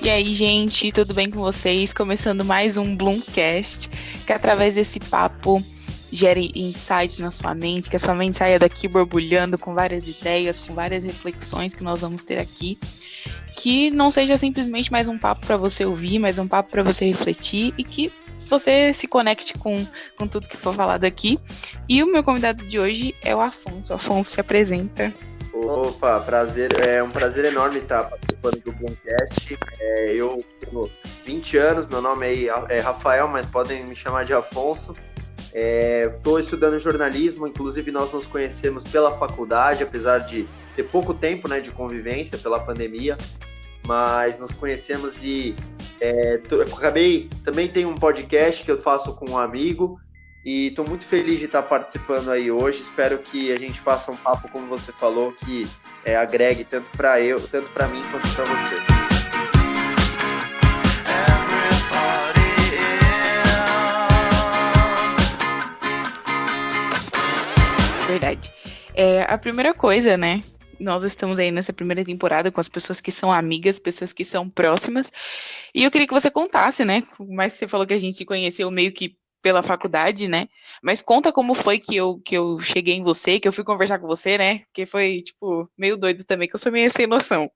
E aí, gente, tudo bem com vocês? Começando mais um Bloomcast, que através desse papo gere insights na sua mente, que a sua mente saia daqui borbulhando com várias ideias, com várias reflexões que nós vamos ter aqui, que não seja simplesmente mais um papo para você ouvir, mas um papo para você refletir e que você se conecte com tudo que for falado aqui. E o meu convidado de hoje é o Afonso. Afonso, se apresenta. Opa, prazer, é um prazer enorme estar participando do Boomcast. Eu tenho 20 anos, meu nome é Rafael, mas podem me chamar de Afonso. Estou estudando jornalismo, inclusive nós nos conhecemos pela faculdade, apesar de ter pouco tempo, né, de convivência pela pandemia, mas nos conhecemos e também tenho um podcast que eu faço com um amigo. E estou muito feliz de estar participando aí hoje. Espero que a gente faça um papo, como você falou, que agregue tanto para mim quanto para você. Verdade. A primeira coisa, né? Nós estamos aí nessa primeira temporada com as pessoas que são amigas, pessoas que são próximas. E eu queria que você contasse, né? Mas você falou que a gente se conheceu meio que pela faculdade, né? Mas conta como foi que eu cheguei em você, que eu fui conversar com você, né? Que foi, tipo, meio doido também, que eu sou meio sem noção.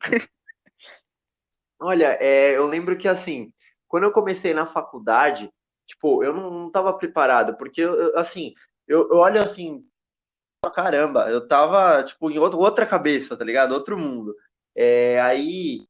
Olha, eu lembro que, assim, quando eu comecei na faculdade, tipo, eu não estava preparado, porque, eu olho assim, caramba, eu tava, tipo, em outra cabeça, tá ligado? Outro mundo. Aí,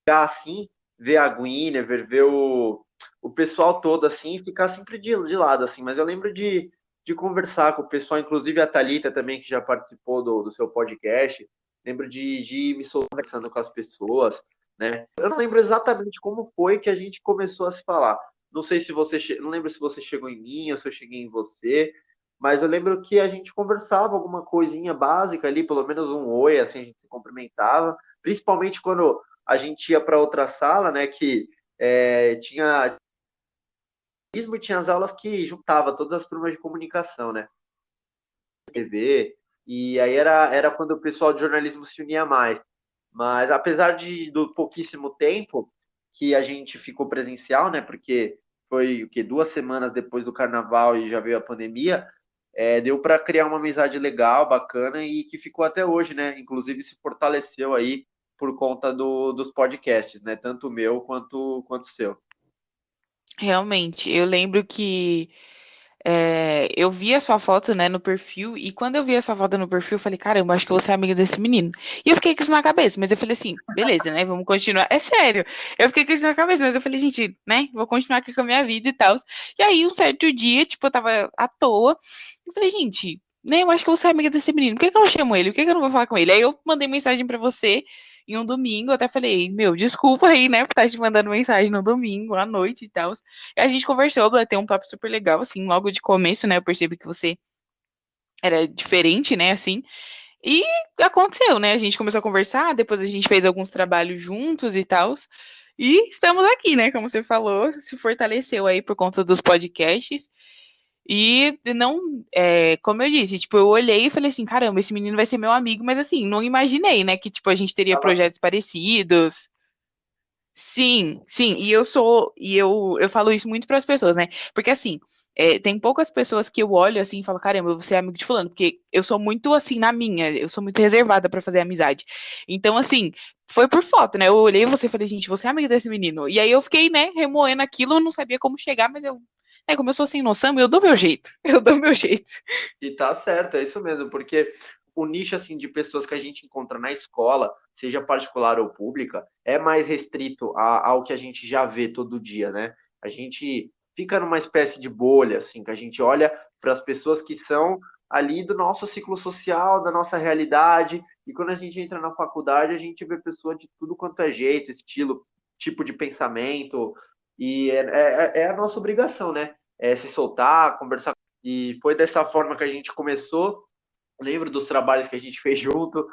assim, ver a Guinevere, ver o pessoal todo, assim, ficar sempre de lado, assim. Mas eu lembro de conversar com o pessoal, inclusive a Thalita também, que já participou do seu podcast. Lembro de me soltar conversando com as pessoas, né? Eu não lembro exatamente como foi que a gente começou a se falar. Não sei se não lembro se você chegou em mim ou se eu cheguei em você, mas eu lembro que a gente conversava alguma coisinha básica ali, pelo menos um oi, assim, a gente se cumprimentava, principalmente quando a gente ia para outra sala, né, que tinha e tinha as aulas que juntava todas as turmas de comunicação, né, TV, e aí era quando o pessoal de jornalismo se unia mais. Mas apesar do pouquíssimo tempo que a gente ficou presencial, né, porque foi o que 2 semanas depois do carnaval e já veio a pandemia, deu para criar uma amizade legal, bacana e que ficou até hoje, né? Inclusive se fortaleceu aí por conta dos podcasts, né? Tanto o meu quanto o seu. Realmente, eu lembro que eu vi a sua foto, né, no perfil, e quando eu vi a sua foto no perfil, eu falei, caramba, acho que eu vou ser amiga desse menino. E eu fiquei com isso na cabeça, mas eu falei assim, beleza, né, vamos continuar. É sério, eu fiquei com isso na cabeça, mas eu falei, gente, né, vou continuar aqui com a minha vida e tal. E aí, um certo dia, tipo, eu tava à toa, eu falei, gente, né, eu acho que eu vou ser amiga desse menino, por que que eu não chamo ele? Por que que eu não vou falar com ele? Aí eu mandei mensagem pra você em um domingo, eu até falei, meu, desculpa aí, né, por estar te mandando mensagem no domingo, à noite e tal. A gente conversou, bateu um papo super legal, assim, logo de começo, né? Eu percebi que você era diferente, né, assim. E aconteceu, né? A gente começou a conversar, depois a gente fez alguns trabalhos juntos e tal. E estamos aqui, né? Como você falou, se fortaleceu aí por conta dos podcasts. E não, como eu disse, tipo, eu olhei e falei assim, caramba, esse menino vai ser meu amigo, mas assim, não imaginei, né, que tipo a gente teria Tava projetos parecidos. Sim, sim, e eu falo isso muito para as pessoas, né? Porque assim, tem poucas pessoas que eu olho assim e falo, caramba, eu vou ser amigo de fulano, porque eu sou muito assim na minha, eu sou muito reservada para fazer amizade. Então, assim, foi por foto, né? Eu olhei você e falei, gente, você é amiga desse menino. E aí eu fiquei, né, remoendo aquilo, eu não sabia como chegar, mas como eu sou sem noção, eu dou meu jeito. Eu dou meu jeito. E tá certo, é isso mesmo, porque o nicho assim de pessoas que a gente encontra na escola, seja particular ou pública, é mais restrito ao que a gente já vê todo dia, né? A gente fica numa espécie de bolha, assim, que a gente olha para as pessoas que são ali do nosso ciclo social, da nossa realidade, e quando a gente entra na faculdade, a gente vê pessoas de tudo quanto é jeito, estilo, tipo de pensamento, e é a nossa obrigação, né? É se soltar, conversar. E foi dessa forma que a gente começou. Lembro dos trabalhos que a gente fez junto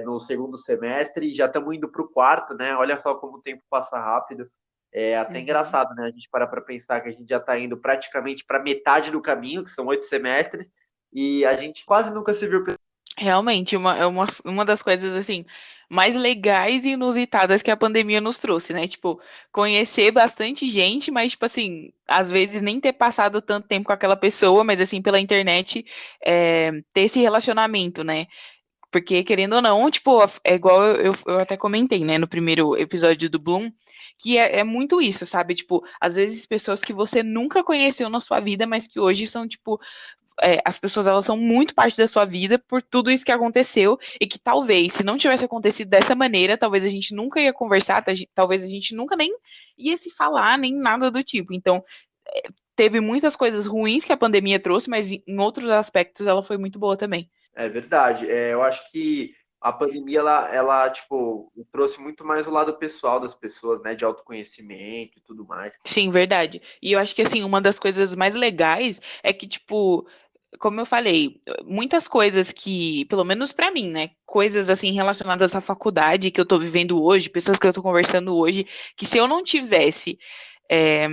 no segundo semestre, e já estamos indo para o quarto, né? Olha só como o tempo passa rápido. É até Uhum. engraçado, né? A gente parar para pensar que a gente já está indo praticamente para metade do caminho, que são 8 semestres, e a gente quase nunca se viu. Realmente, uma das coisas assim mais legais e inusitadas que a pandemia nos trouxe, né? Tipo, conhecer bastante gente, mas, tipo assim, às vezes nem ter passado tanto tempo com aquela pessoa, mas, assim, pela internet, ter esse relacionamento, né? Porque, querendo ou não, tipo, é igual eu até comentei, né, no primeiro episódio do Bloom, que é muito isso, sabe? Tipo, às vezes pessoas que você nunca conheceu na sua vida, mas que hoje são, tipo, as pessoas elas são muito parte da sua vida por tudo isso que aconteceu e que talvez, se não tivesse acontecido dessa maneira, talvez a gente nunca ia conversar, talvez a gente nunca nem ia se falar, nem nada do tipo. Então, teve muitas coisas ruins que a pandemia trouxe, mas em outros aspectos ela foi muito boa também. É verdade. Eu acho que a pandemia, ela, tipo, trouxe muito mais o lado pessoal das pessoas, né? De autoconhecimento e tudo mais. Sim, verdade. E eu acho que, assim, uma das coisas mais legais é que, tipo, como eu falei, muitas coisas que, pelo menos pra mim, né, coisas assim relacionadas à faculdade que eu tô vivendo hoje, pessoas que eu tô conversando hoje, que se eu não tivesse é,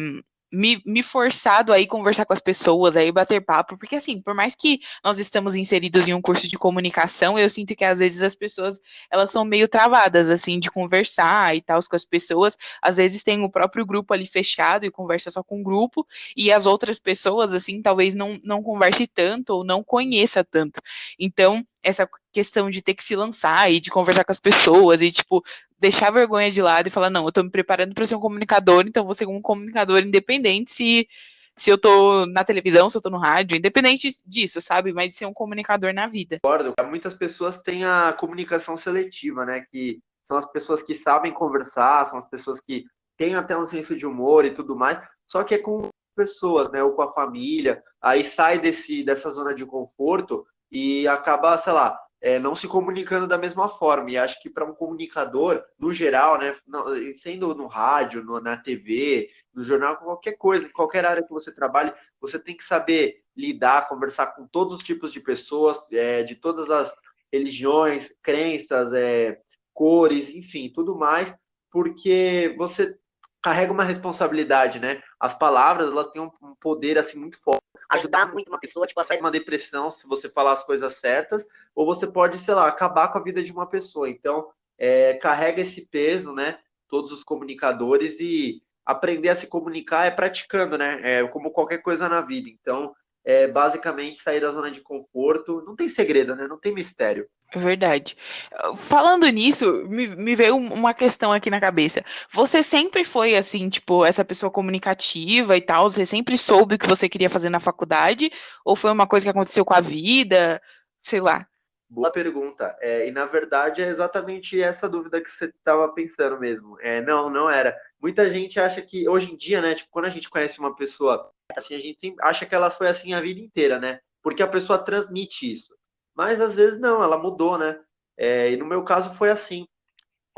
me forçado a ir conversar com as pessoas, a ir bater papo, porque assim, por mais que nós estamos inseridos em um curso de comunicação, eu sinto que às vezes as pessoas, elas são meio travadas, assim, de conversar e tal com as pessoas, às vezes tem o próprio grupo ali fechado e conversa só com o grupo, e as outras pessoas, assim, talvez não converse tanto ou não conheça tanto. Então, essa questão de ter que se lançar e de conversar com as pessoas e, tipo, deixar a vergonha de lado e falar, não, eu tô me preparando para ser um comunicador, então vou ser um comunicador independente se eu tô na televisão, se eu tô no rádio, independente disso, sabe? Mas de ser um comunicador na vida. Muitas pessoas têm a comunicação seletiva, né? Que são as pessoas que sabem conversar, são as pessoas que têm até um senso de humor e tudo mais, só que é com pessoas, né? Ou com a família, aí sai dessa zona de conforto e acaba, sei lá, não se comunicando da mesma forma. E acho que para um comunicador, no geral, né? Sendo no rádio, na TV, no jornal, qualquer coisa, em qualquer área que você trabalhe, você tem que saber lidar, conversar com todos os tipos de pessoas, de todas as religiões, crenças, cores, enfim, tudo mais, porque você carrega uma responsabilidade, né? As palavras, elas têm um poder, assim, muito forte. Ajudar muito uma pessoa, tipo, a sair de uma depressão, se você falar as coisas certas, ou você pode, sei lá, acabar com a vida de uma pessoa. Então, carrega esse peso, né? Todos os comunicadores e aprender a se comunicar é praticando, né? Como qualquer coisa na vida. Então, basicamente sair da zona de conforto. Não tem segredo, né? Não tem mistério. É verdade. Falando nisso, me veio uma questão aqui na cabeça. Você sempre foi assim, tipo, essa pessoa comunicativa e tal? Você sempre soube o que você queria fazer na faculdade? Ou foi uma coisa que aconteceu com a vida? Sei lá. Boa pergunta. E na verdade é exatamente essa dúvida que você estava pensando mesmo. Não, não era. Muita gente acha que hoje em dia, né? Tipo, quando a gente conhece uma pessoa, assim, a gente sempre acha que ela foi assim a vida inteira, né? Porque a pessoa transmite isso. Mas às vezes não, ela mudou, né? E no meu caso foi assim.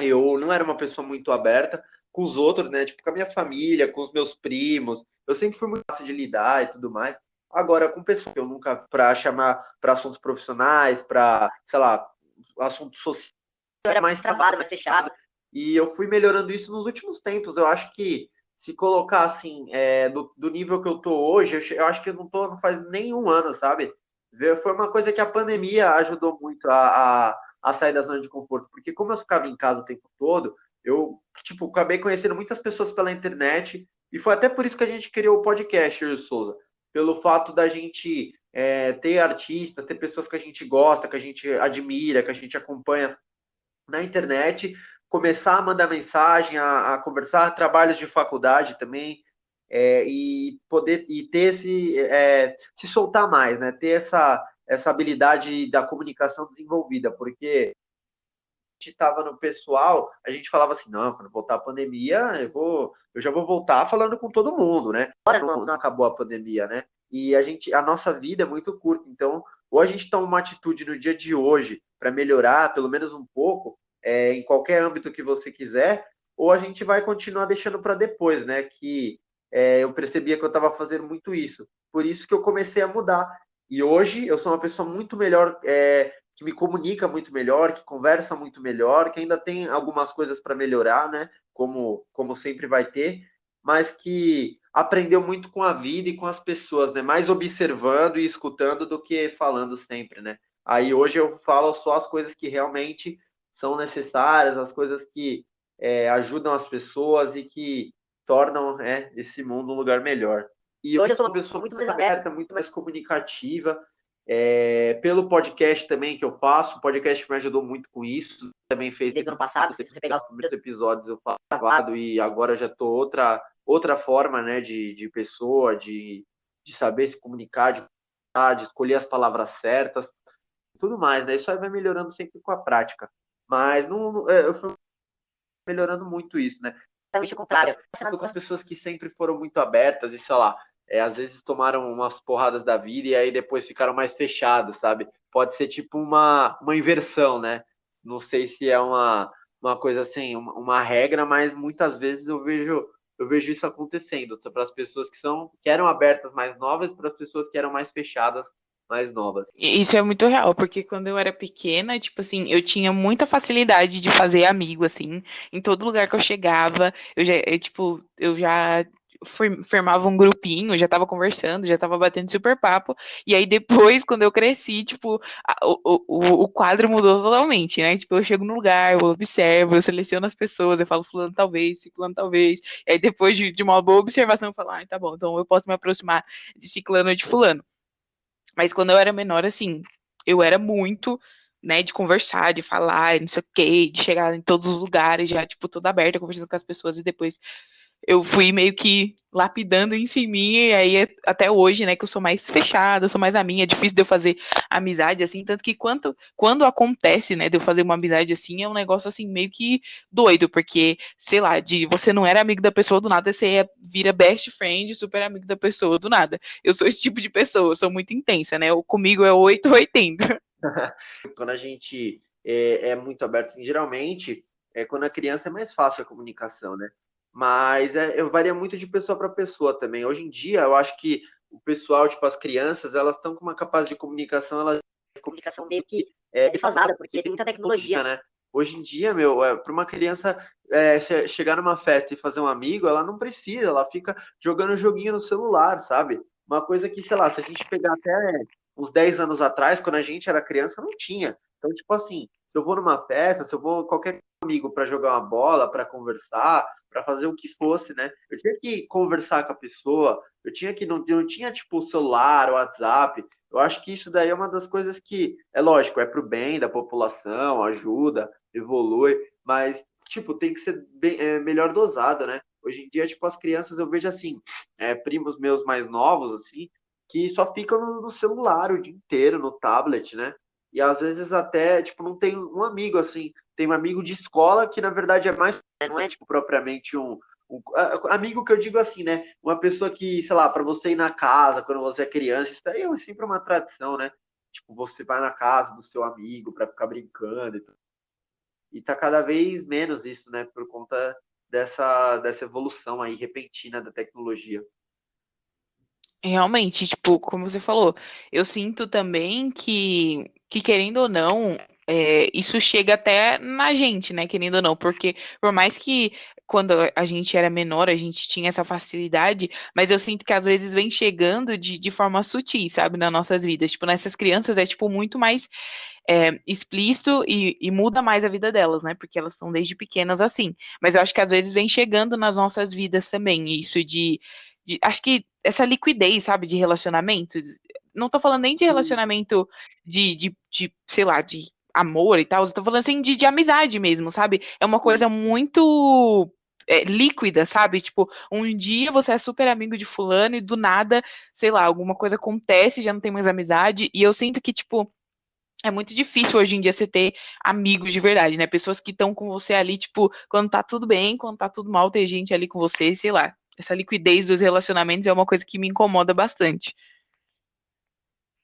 Eu não era uma pessoa muito aberta com os outros, né? Tipo, com a minha família, com os meus primos. Eu sempre fui muito fácil de lidar e tudo mais. Agora, com pessoas que eu nunca, para chamar para assuntos profissionais, para, sei lá, assuntos sociais, eu era mais travado, mais fechado. E eu fui melhorando isso nos últimos tempos. Eu acho que se colocar assim, do nível que eu tô hoje, eu acho que eu não faz nem um ano, sabe? Foi uma coisa que a pandemia ajudou muito a sair da zona de conforto, porque como eu ficava em casa o tempo todo, eu, tipo, acabei conhecendo muitas pessoas pela internet, e foi até por isso que a gente criou o podcast, eu e o Souza, pelo fato da gente ter artistas, ter pessoas que a gente gosta, que a gente admira, que a gente acompanha na internet, começar a mandar mensagem, a conversar, trabalhos de faculdade também, e poder e ter se soltar mais, né? Ter essa habilidade da comunicação desenvolvida, porque a gente estava no pessoal, a gente falava assim, não, quando voltar a pandemia, eu já vou voltar falando com todo mundo, né? Agora não acabou a pandemia, né? E a nossa vida é muito curta, então, ou a gente toma uma atitude no dia de hoje para melhorar, pelo menos um pouco, em qualquer âmbito que você quiser, ou a gente vai continuar deixando para depois, né? Que eu percebia que eu estava fazendo muito isso. Por isso que eu comecei a mudar. E hoje eu sou uma pessoa muito melhor, que me comunica muito melhor, que conversa muito melhor, que ainda tem algumas coisas para melhorar, né? Como sempre vai ter, mas que aprendeu muito com a vida e com as pessoas, né? Mais observando e escutando do que falando sempre, né? Aí hoje eu falo só as coisas que realmente são necessárias, as coisas que ajudam as pessoas e que tornam esse mundo um lugar melhor. E hoje eu sou uma pessoa muito mais aberta, muito mais comunicativa, pelo podcast também que eu faço, o podcast me ajudou muito com isso, também fez desde o ano passado, se você pegar os primeiros episódios eu faço gravado e agora já estou outra forma, né, de pessoa, de saber se comunicar, de escolher as palavras certas, tudo mais, né? Isso aí vai melhorando sempre com a prática. Mas eu fui melhorando muito isso, né? Exatamente o contrário. Com as pessoas que sempre foram muito abertas e, sei lá, às vezes tomaram umas porradas da vida e aí depois ficaram mais fechadas, sabe? Pode ser tipo uma inversão, né? Não sei se é uma coisa assim, uma regra, mas muitas vezes eu vejo isso acontecendo para as pessoas que eram abertas mais novas, para as pessoas que eram mais fechadas mais novas. Isso é muito real, porque quando eu era pequena, tipo assim, eu tinha muita facilidade de fazer amigo, assim, em todo lugar que eu chegava, eu já formava um grupinho, já tava conversando, já tava batendo super papo, e aí depois, quando eu cresci, tipo, o quadro mudou totalmente, né? Tipo, eu chego no lugar, eu observo, eu seleciono as pessoas, eu falo fulano talvez, ciclano talvez, e aí depois de uma boa observação, eu falo, ah, tá bom, então eu posso me aproximar de ciclano ou de fulano. Mas quando eu era menor, assim, eu era muito, né, de conversar, de falar, não sei o quê, de chegar em todos os lugares, já, tipo, toda aberta, conversando com as pessoas, e depois eu fui meio que lapidando isso em mim, e aí até hoje, né, que eu sou mais fechada, sou mais a minha, é difícil de eu fazer amizade, assim, tanto que quando acontece, né, de eu fazer uma amizade assim, é um negócio, assim, meio que doido, porque, sei lá, de você não era amigo da pessoa do nada, você vira best friend, super amigo da pessoa do nada. Eu sou esse tipo de pessoa, eu sou muito intensa, né, comigo é 8 ou 80. Quando a gente é muito aberto, assim, geralmente, quando a criança é mais fácil a comunicação, né? Mas varia muito de pessoa para pessoa também. Hoje em dia, eu acho que o pessoal, tipo, as crianças, elas estão com uma capacidade de comunicação, comunicação meio que defasada, porque tem muita tecnologia, né? Hoje em dia, meu, para uma criança chegar numa festa e fazer um amigo, ela não precisa, ela fica jogando joguinho no celular, sabe? Uma coisa que, sei lá, se a gente pegar até uns 10 anos atrás, quando a gente era criança, não tinha. Então, tipo assim, se eu vou numa festa, se eu vou qualquer amigo para jogar uma bola, para conversar, para fazer o que fosse, né? Eu tinha que conversar com a pessoa, não tinha tipo celular, WhatsApp. Eu acho que isso daí é uma das coisas que, é lógico, é pro bem da população, ajuda, evolui, mas tipo, tem que ser melhor dosado, né? Hoje em dia, tipo, as crianças, eu vejo assim, primos meus mais novos, assim, que só ficam no celular o dia inteiro, no tablet, né? E às vezes até, tipo, não tem um amigo, assim, tem um amigo de escola que, na verdade, é mais, não é, tipo, propriamente amigo que eu digo assim, né? Uma pessoa que, sei lá, para você ir na casa quando você é criança, isso daí é sempre uma tradição, né? Tipo, você vai na casa do seu amigo para ficar brincando e tá cada vez menos isso, né? Por conta dessa evolução aí repentina da tecnologia. Realmente, tipo, como você falou, eu sinto também que querendo ou não, isso chega até na gente, né? Querendo ou não, porque por mais que quando a gente era menor, a gente tinha essa facilidade, mas eu sinto que às vezes vem chegando de forma sutil, sabe, nas nossas vidas. Tipo, nessas crianças é, tipo, muito mais explícito e muda mais a vida delas, né? Porque elas são desde pequenas assim. Mas eu acho que às vezes vem chegando nas nossas vidas também, isso acho que essa liquidez, sabe, de relacionamento. Não tô falando nem de relacionamento sei lá, de amor e tal, eu tô falando assim de amizade mesmo, sabe? É uma coisa muito líquida, sabe? Tipo, um dia você é super amigo de fulano e do nada, sei lá, alguma coisa acontece, já não tem mais amizade, e eu sinto que, tipo, é muito difícil hoje em dia você ter amigos de verdade, né? Pessoas que estão com você ali, tipo, quando tá tudo bem, quando tá tudo mal, ter gente ali com você, sei lá. Essa liquidez dos relacionamentos é uma coisa que me incomoda bastante.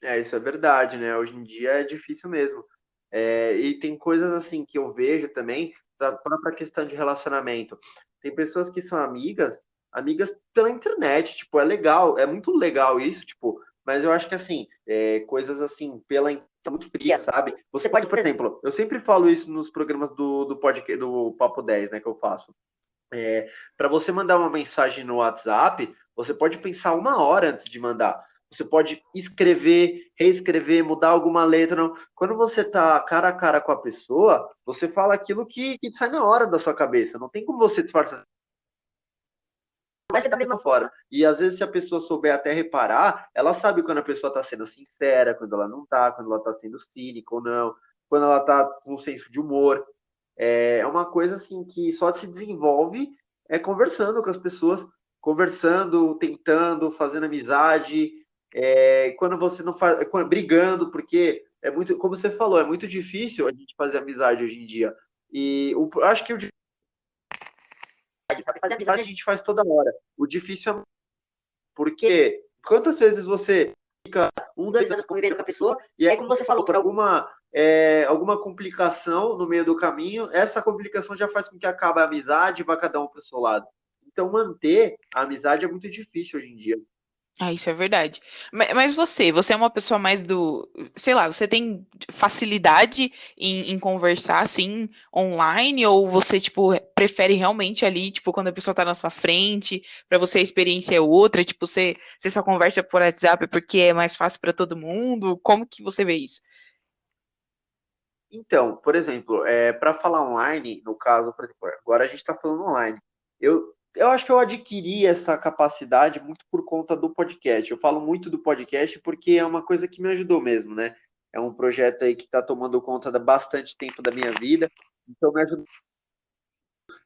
Isso é verdade, né? Hoje em dia é difícil mesmo. E tem coisas assim que eu vejo também, da própria questão de relacionamento. Tem pessoas que são amigas pela internet, tipo, é legal, é muito legal isso, tipo, mas eu acho que assim, coisas assim, pela internet, muito fria, sabe? Você pode, por exemplo, eu sempre falo isso nos programas do podcast, do Papo 10, né, que eu faço. Para você mandar uma mensagem no WhatsApp, você pode pensar uma hora antes de mandar. você pode escrever, reescrever, mudar alguma letra. Não. Quando você está cara a cara com a pessoa, você fala aquilo que sai na hora da sua cabeça. Não tem como você disfarçar. Mas você da mesma forma. E às vezes, se a pessoa souber até reparar, ela sabe quando a pessoa está sendo sincera, quando ela não está, quando ela está sendo cínica ou não, quando ela está com um senso de humor. É uma coisa assim que só se desenvolve conversando com as pessoas, conversando, tentando, fazendo amizade. Quando você não faz, brigando, porque é muito, como você falou, é muito difícil a gente fazer amizade hoje em dia. E acho que o fazer amizade a gente faz toda hora. O difícil é porque quantas vezes você fica 1, 2 anos convivendo com a pessoa e aí, como você falou, por alguma complicação no meio do caminho, essa complicação já faz com que acabe a amizade e vá cada um para o seu lado. Então, manter a amizade é muito difícil hoje em dia. Ah, isso é verdade. Mas você é uma pessoa mais do, sei lá, você tem facilidade em conversar assim online ou você tipo prefere realmente ali, tipo, quando a pessoa tá na sua frente, pra você a experiência é outra, tipo, você só conversa por WhatsApp porque é mais fácil pra todo mundo? Como que você vê isso? Então, por exemplo, para falar online, no caso, por exemplo, agora a gente está falando online. Eu acho que eu adquiri essa capacidade muito por conta do podcast. Eu falo muito do podcast porque é uma coisa que me ajudou mesmo, né? É um projeto aí que está tomando conta de bastante tempo da minha vida. Então, me ajudou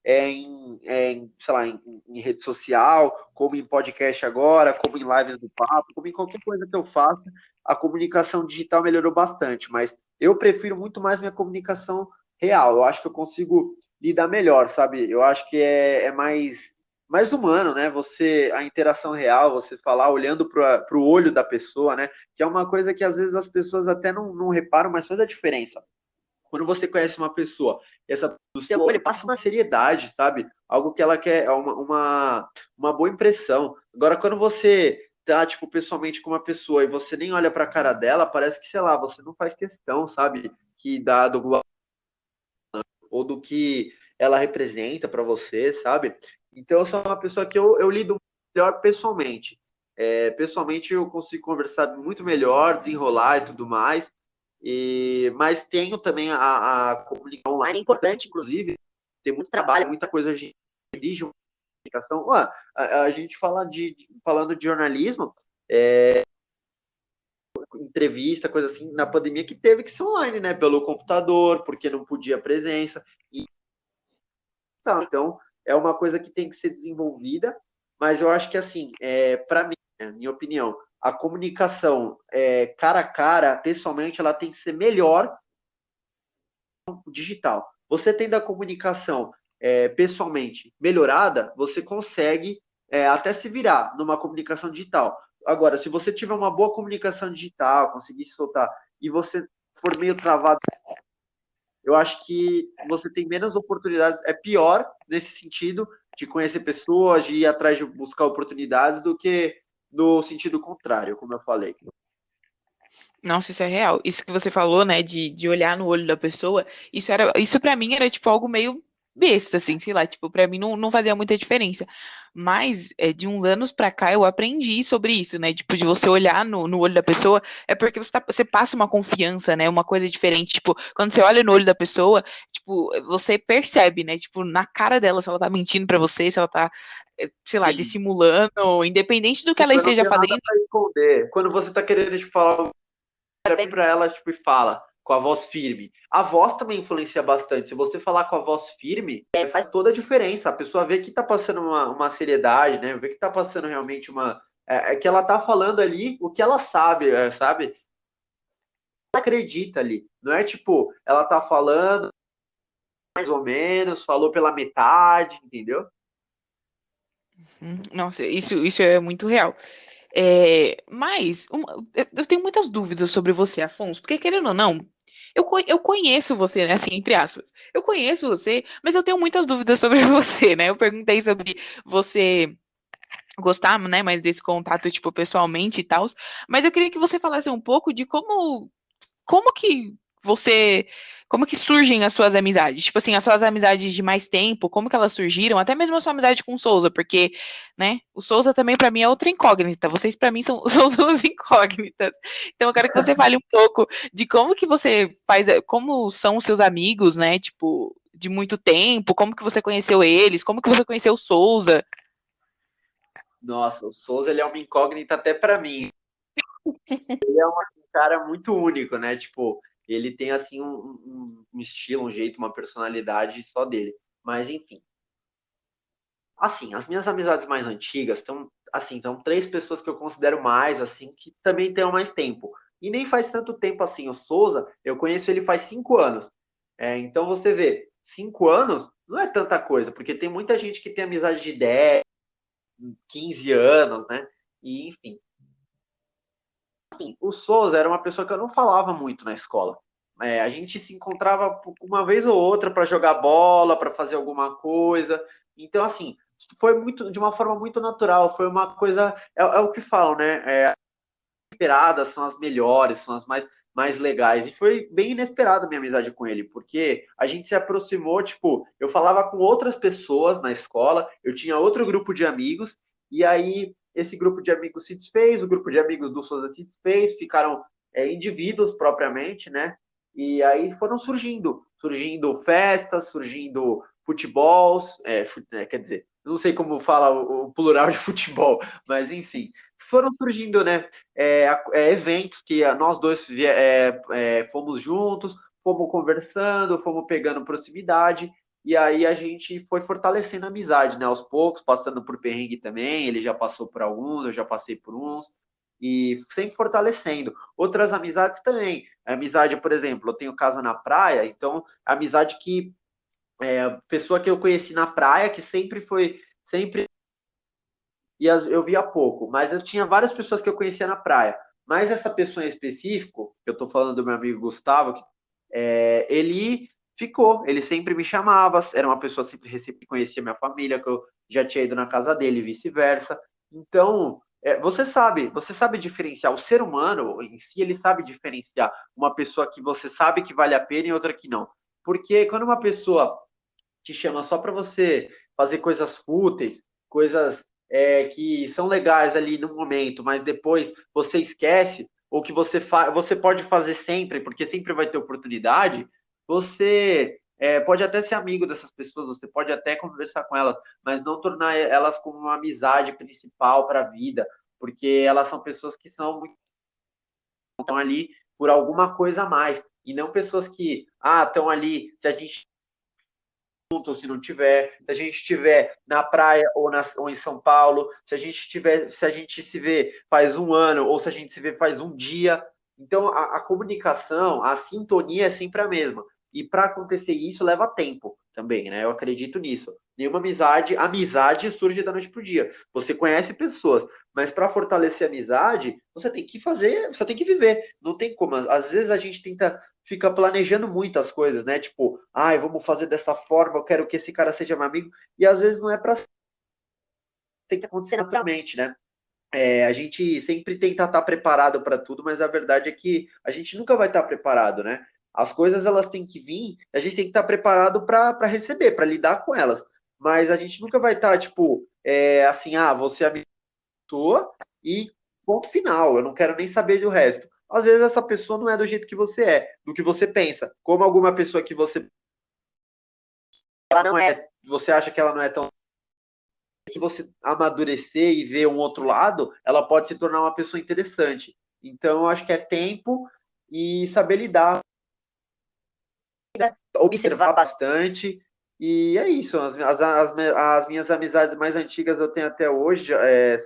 sei lá, em rede social, como em podcast agora, como em lives do papo, como em qualquer coisa que eu faça, a comunicação digital melhorou bastante, mas eu prefiro muito mais minha comunicação real. Eu acho que eu consigo lidar melhor, sabe? Eu acho que é mais humano, né? A interação real, você falar olhando para o olho da pessoa, né? Que é uma coisa que às vezes as pessoas até não reparam, mas faz a diferença. Quando você conhece uma pessoa, essa do seu olho passa uma seriedade, sabe? Algo que ela quer, uma boa impressão. Agora, quando você tá, tipo, pessoalmente com uma pessoa e você nem olha pra cara dela, parece que, sei lá, você não faz questão, sabe? Que dá do ou do que ela representa para você, sabe? Então, eu sou uma pessoa que eu lido melhor pessoalmente. Pessoalmente, eu consigo conversar muito melhor, desenrolar e tudo mais. Mas tenho também a comunicação online, é importante, inclusive. Tem muito trabalho, muita coisa que exige uma comunicação. A gente falando de jornalismo, entrevista, coisa assim, na pandemia que teve que ser online, né? Pelo computador, porque não podia presença. Então, é uma coisa que tem que ser desenvolvida, mas eu acho que, assim, para mim, minha opinião, a comunicação cara a cara, pessoalmente, ela tem que ser melhor no digital. Você tendo a comunicação pessoalmente melhorada, você consegue até se virar numa comunicação digital. Agora, se você tiver uma boa comunicação digital, conseguir se soltar, e você for meio travado, eu acho que você tem menos oportunidades, é pior nesse sentido de conhecer pessoas, de ir atrás de buscar oportunidades, do que no sentido contrário, como eu falei. Nossa, isso é real. Isso que você falou, né, de olhar no olho da pessoa, isso para mim era tipo algo meio besta, assim, sei lá, tipo, pra mim não fazia muita diferença. Mas de uns anos pra cá eu aprendi sobre isso, né? Tipo, de você olhar no olho da pessoa, é porque você passa uma confiança, né? Uma coisa diferente. Tipo, quando você olha no olho da pessoa, tipo, você percebe, né? Tipo, na cara dela, se ela tá mentindo pra você, se ela tá, sei lá, Sim. dissimulando, independente do que ela Tipo, eu não esteja tenho nada fazendo. para esconder. Quando você está querendo tipo, falar, bem para ela tipo, e fala com a voz firme. A voz também influencia bastante. Se você falar com a voz firme, faz toda a diferença. A pessoa vê que está passando uma seriedade, né? Vê que está passando realmente uma. Que ela está falando ali o que ela sabe, sabe? Ela acredita ali. Não é tipo, ela está falando mais ou menos, falou pela metade, entendeu? Nossa, isso é muito real. Eu tenho muitas dúvidas sobre você, Afonso, porque querendo ou não, eu conheço você, né, assim, entre aspas. Eu conheço você, mas eu tenho muitas dúvidas sobre você, né? Eu perguntei sobre você gostar, né, mais desse contato, tipo, pessoalmente e tal, mas eu queria que você falasse um pouco de como que como que surgem as suas amizades? Tipo assim, as suas amizades de mais tempo, como que elas surgiram? Até mesmo a sua amizade com o Souza, porque, né, o Souza também pra mim é outra incógnita. Vocês pra mim são, são duas incógnitas. Então eu quero que você fale um pouco de como que você faz, como são os seus amigos, né, tipo, de muito tempo, como que você conheceu eles, como que você conheceu o Souza. Nossa, o Souza, ele é uma incógnita até para mim. Ele é um cara muito único, né? Tipo, ele tem, assim, um estilo, um jeito, uma personalidade só dele. Mas, enfim. Assim, as minhas amizades mais antigas estão, assim, são três pessoas que eu considero mais, assim, que também tenham mais tempo. E nem faz tanto tempo assim. O Souza, eu conheço ele faz 5 anos. Então você vê, 5 anos não é tanta coisa, porque tem muita gente que tem amizade de 10, 15 anos, né? E, enfim. Assim, o Souza era uma pessoa que eu não falava muito na escola. A gente se encontrava uma vez ou outra para jogar bola, para fazer alguma coisa. Então, assim, foi muito de uma forma muito natural. Foi uma coisa. É o que falam, né? Esperadas são as melhores, são as mais legais. E foi bem inesperada a minha amizade com ele, porque a gente se aproximou, tipo, eu falava com outras pessoas na escola, eu tinha outro grupo de amigos, e aí esse grupo de amigos se desfez, o grupo de amigos do Souza se desfez, ficaram indivíduos propriamente, né? E aí foram surgindo festas, surgindo futebols, quer dizer, não sei como fala o plural de futebol, mas enfim, foram surgindo, né, eventos que nós dois fomos juntos, fomos conversando, fomos pegando proximidade, e aí a gente foi fortalecendo a amizade, né, aos poucos, passando por perrengue também, ele já passou por alguns, eu já passei por uns, e sempre fortalecendo. Outras amizades também, a amizade, por exemplo, eu tenho casa na praia, então, a amizade que, pessoa que eu conheci na praia, que sempre e eu via pouco, mas eu tinha várias pessoas que eu conhecia na praia. Mas essa pessoa em específico, eu estou falando do meu amigo Gustavo, ele ficou, ele sempre me chamava, era uma pessoa sempre conhecia minha família, que eu já tinha ido na casa dele, e vice-versa. Então, você sabe diferenciar o ser humano em si, ele sabe diferenciar uma pessoa que você sabe que vale a pena e outra que não. Porque quando uma pessoa te chama só para você fazer coisas fúteis, coisas que são legais ali no momento, mas depois você esquece, ou que você pode fazer sempre, porque sempre vai ter oportunidade, você pode até ser amigo dessas pessoas, você pode até conversar com elas, mas não tornar elas como uma amizade principal para a vida, porque elas são pessoas que estão ali por alguma coisa a mais, e não pessoas que estão ali, se a gente ou se não tiver, se a gente estiver na praia ou em São Paulo, se a gente se vê faz um ano ou se a gente se vê faz um dia. Então a comunicação, a sintonia é sempre a mesma. E para acontecer isso leva tempo também, né? Eu acredito nisso. Nenhuma amizade surge da noite pro dia. Você conhece pessoas, mas para fortalecer a amizade, você tem que fazer, você tem que viver. Não tem como. Às vezes a gente fica planejando muito as coisas, né? Tipo, vamos fazer dessa forma, eu quero que esse cara seja meu amigo. E às vezes não é para tem que acontecer naturalmente, né? A gente sempre tenta estar preparado para tudo, mas a verdade é que a gente nunca vai estar preparado, né? As coisas elas têm que vir, a gente tem que estar preparado para receber, para lidar com elas. Mas a gente nunca vai estar, tipo, assim, você é a minha pessoa e ponto final, eu não quero nem saber do resto. Às vezes essa pessoa não é do jeito que você é, do que você pensa. Como alguma pessoa que ela não é, você acha que ela não é tão. Se você amadurecer e ver um outro lado, ela pode se tornar uma pessoa interessante. Então, eu acho que é tempo e saber lidar, observar bastante. E é isso. As minhas amizades mais antigas eu tenho até hoje,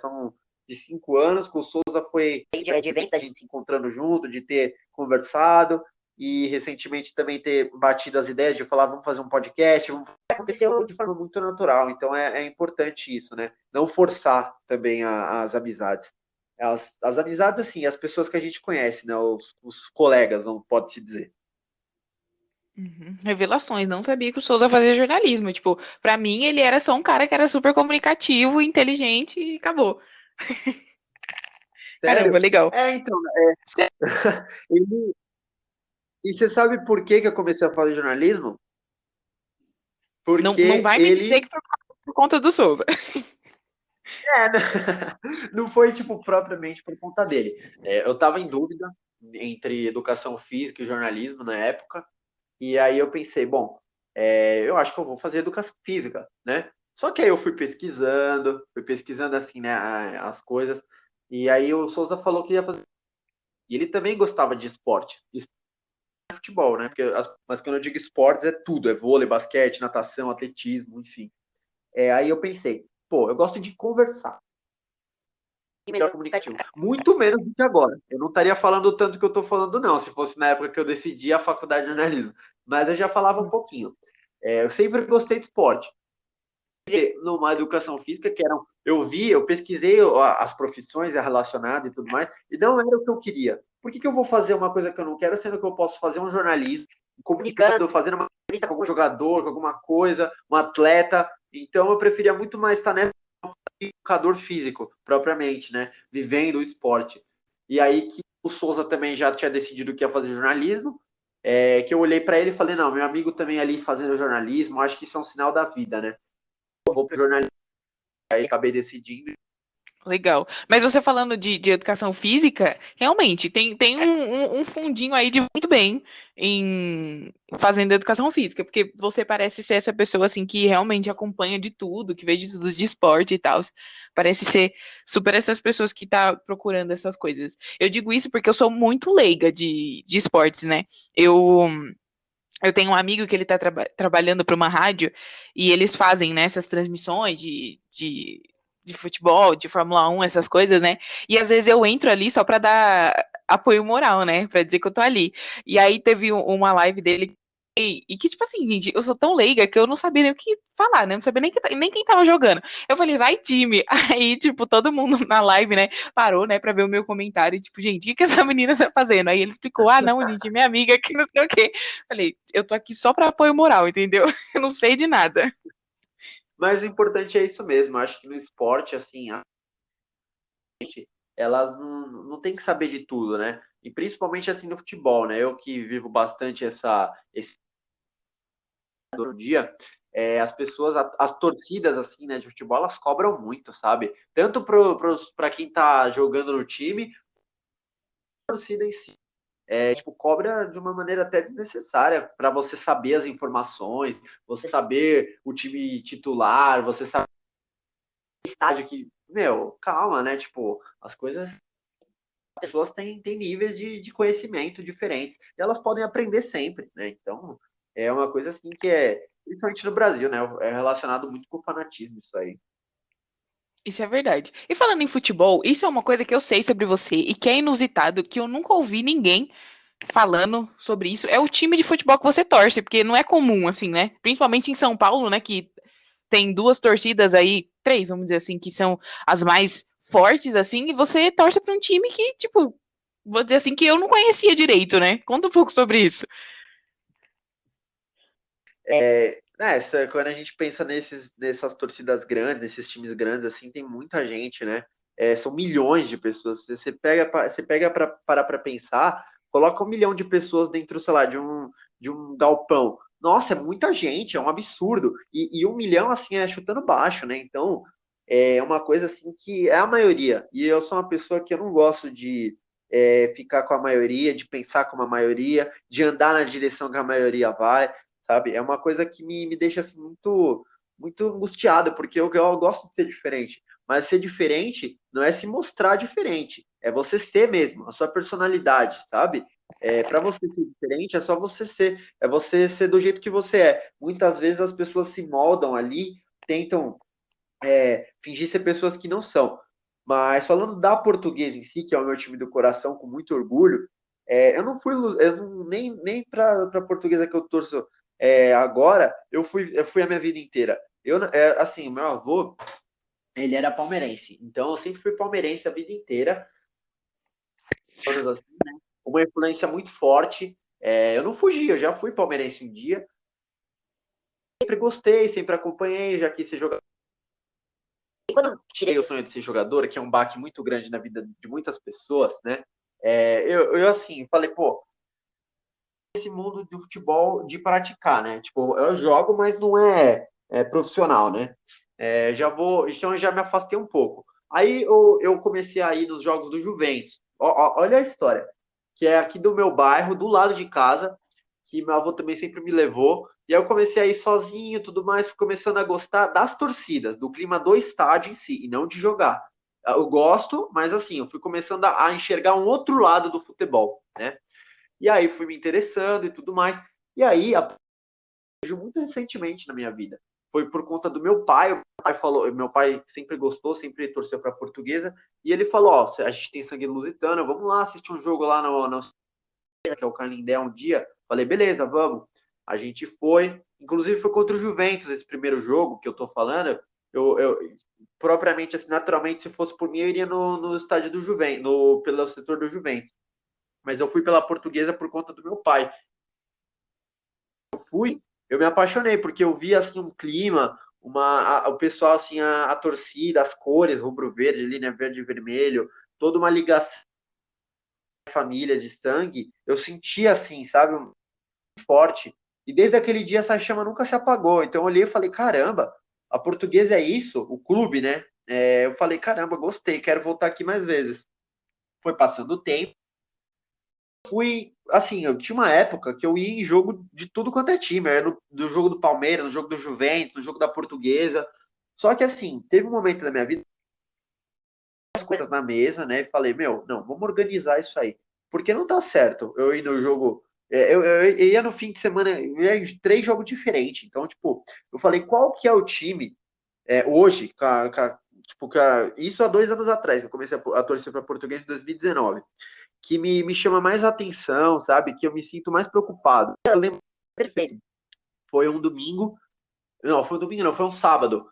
são de 5 anos. Com o Souza foi de eventos, a gente se encontrando junto, de ter conversado. E recentemente também ter batido as ideias de falar, vamos fazer um podcast, aconteceu de forma muito natural. Então é importante isso, né? Não forçar também as amizades. As amizades, assim, as pessoas que a gente conhece, né? Os colegas, não pode se dizer. Uhum. Revelações, não sabia que o Souza fazia jornalismo. Tipo, pra mim ele era só um cara que era super comunicativo, inteligente e acabou. Sério? Caramba, legal. Então, ele, E você sabe por que eu comecei a fazer jornalismo? Não, não Porque vai me dizer ele que foi por conta do Souza. é, né? Não foi, tipo, propriamente por conta dele. Eu estava em dúvida entre educação física e jornalismo na época, e aí eu pensei, bom, eu acho que eu vou fazer educação física, né? Só que aí eu fui pesquisando assim, né, as coisas, e aí o Souza falou que ia fazer. E ele também gostava de esporte, futebol, né? Mas quando eu digo esportes é tudo, é vôlei, basquete, natação, atletismo, enfim. Aí eu pensei, pô, eu gosto de conversar e melhor comunicativo. Muito menos do que agora. Eu não estaria falando o tanto que eu estou falando, não, se fosse na época que eu decidi a faculdade de jornalismo. Mas eu já falava um pouquinho. Eu sempre gostei de esporte. Numa educação física, que eram. Eu pesquisei as profissões relacionadas e tudo mais, e não era o que eu queria. Por que eu vou fazer uma coisa que eu não quero, sendo que eu posso fazer um jornalismo, comunicando, fazendo uma entrevista com algum jogador, com alguma coisa, um atleta. Então eu preferia muito mais estar nessa educador físico, propriamente, né? Vivendo o esporte. E aí que o Souza também já tinha decidido que ia fazer jornalismo, que eu olhei para ele e falei, não, meu amigo também ali fazendo jornalismo, acho que isso é um sinal da vida, né? Eu vou pro jornalismo, aí acabei decidindo. Legal. Mas você falando de educação física, realmente, tem um fundinho aí de muito bem em fazendo educação física, porque você parece ser essa pessoa assim que realmente acompanha de tudo, que vê de tudo de esporte e tal. Parece ser super essas pessoas que tá procurando essas coisas. Eu digo isso porque eu sou muito leiga de esportes, né? Eu tenho um amigo que ele está trabalhando para uma rádio e eles fazem, né, essas transmissões de futebol, de Fórmula 1, essas coisas, né? E às vezes eu entro ali só para dar apoio moral, né? Para dizer que eu tô ali. E aí teve uma live dele e que, tipo assim, gente, eu sou tão leiga que eu não sabia nem o que falar, né? Eu não sabia nem quem tava jogando. Eu falei, vai, time. Aí, tipo, todo mundo na live, né, parou, né, pra ver o meu comentário. E, tipo, gente, o que essa menina tá fazendo? Aí ele explicou, ah, não, gente, minha amiga que não sei o quê. Falei, eu tô aqui só pra apoio moral, entendeu? Eu não sei de nada. Mas o importante é isso mesmo. Acho que no esporte, assim, a gente, elas não tem que saber de tudo, né? E principalmente assim no futebol, né? Eu que vivo bastante esse dia, as pessoas, as torcidas assim, né, de futebol, elas cobram muito, sabe? Tanto para quem tá jogando no time, a torcida em si. Tipo, cobra de uma maneira até desnecessária para você saber as informações, você saber o time titular, você saber o estádio que, meu, calma, né? Tipo, as coisas, as pessoas têm níveis de conhecimento diferentes e elas podem aprender sempre, né? Então, é uma coisa assim que principalmente no Brasil, né? É relacionado muito com o fanatismo isso aí. Isso é verdade. E falando em futebol, isso é uma coisa que eu sei sobre você e que é inusitado, que eu nunca ouvi ninguém falando sobre isso. É o time de futebol que você torce, porque não é comum, assim, né? Principalmente em São Paulo, né? Que tem duas torcidas aí, três, vamos dizer assim, que são as mais fortes, assim, e você torce para um time que, tipo, vou dizer assim, que eu não conhecia direito, né? Conta um pouco sobre isso. Quando a gente pensa nessas torcidas grandes, nesses times grandes, assim, tem muita gente, né? São milhões de pessoas. Você pega para parar para pensar, coloca 1 milhão de pessoas dentro, sei lá, de um galpão. Nossa, é muita gente, é um absurdo. E 1 milhão, assim, é chutando baixo, né? Então, é uma coisa, assim, que é a maioria. E eu sou uma pessoa que eu não gosto de ficar com a maioria, de pensar como a maioria, de andar na direção que a maioria vai, sabe? É uma coisa que me deixa assim muito angustiado, porque eu gosto de ser diferente. Mas ser diferente não é se mostrar diferente, é você ser mesmo, a sua personalidade, sabe? Para você ser diferente, é só você ser, é você ser do jeito que você é. Muitas vezes as pessoas se moldam ali, tentam fingir ser pessoas que não são. Mas falando da Portuguesa em si, que é o meu time do coração, com muito orgulho, eu não, nem para a Portuguesa que eu torço agora, eu fui a minha vida inteira. Assim, o meu avô, ele era palmeirense, então eu sempre fui palmeirense a vida inteira, anos assim, uma influência muito forte. Eu não fugi, eu já fui palmeirense um dia, sempre gostei, sempre acompanhei, já quis ser jogador. E quando eu tirei o sonho de ser jogador, que é um baque muito grande na vida de muitas pessoas, né? Eu assim, falei, pô, nesse mundo do futebol de praticar, né? Tipo, eu jogo, mas não é profissional, né? Então já me afastei um pouco. Aí eu comecei a ir nos jogos do Juventus. Olha a história, que é aqui do meu bairro, do lado de casa, que meu avô também sempre me levou. E aí eu comecei a ir sozinho e tudo mais, começando a gostar das torcidas, do clima do estádio em si, e não de jogar. Eu gosto, mas assim, eu fui começando a enxergar um outro lado do futebol, né? E aí fui me interessando e tudo mais. E aí, vejo muito recentemente na minha vida. Foi por conta do meu pai. O meu pai falou, meu pai sempre gostou, sempre torceu para a Portuguesa, e ele falou: ó, a gente tem sangue lusitano, vamos lá assistir um jogo lá no que é o Canindé um dia. Falei, beleza, vamos. A gente foi, inclusive foi contra o Juventus esse primeiro jogo que eu tô falando. Eu propriamente, assim, naturalmente, se fosse por mim, eu iria no estádio do Juventus, pelo setor do Juventus. Mas eu fui pela Portuguesa por conta do meu pai. Eu me apaixonei, porque eu vi assim um clima, o pessoal, assim, a torcida, as cores, rubro-verde ali, né? Verde e vermelho, toda uma ligação de família, de sangue. Eu senti assim, sabe, forte. E desde aquele dia essa chama nunca se apagou. Então eu olhei e falei, caramba, a Portuguesa é isso, o clube, né? Eu falei, caramba, gostei, quero voltar aqui mais vezes. Foi passando o tempo. Fui, assim, eu tinha uma época que eu ia em jogo de tudo quanto é time, era do jogo do Palmeiras, no jogo do Juventus, no jogo da Portuguesa. Só que assim, teve um momento da minha vida, as coisas na mesa, né? E falei, meu, não, vamos organizar isso aí. Porque não tá certo eu ir no jogo. Eu ia no fim de semana, eu ia em 3 jogos diferentes. Então, tipo, eu falei, qual que é o time hoje, tipo, isso há 2 anos atrás, que eu comecei a torcer para Portuguesa em 2019, que me chama mais atenção, sabe? Que eu me sinto mais preocupado. Eu lembro perfeito. Foi um domingo. Não, foi um domingo, não, foi um sábado.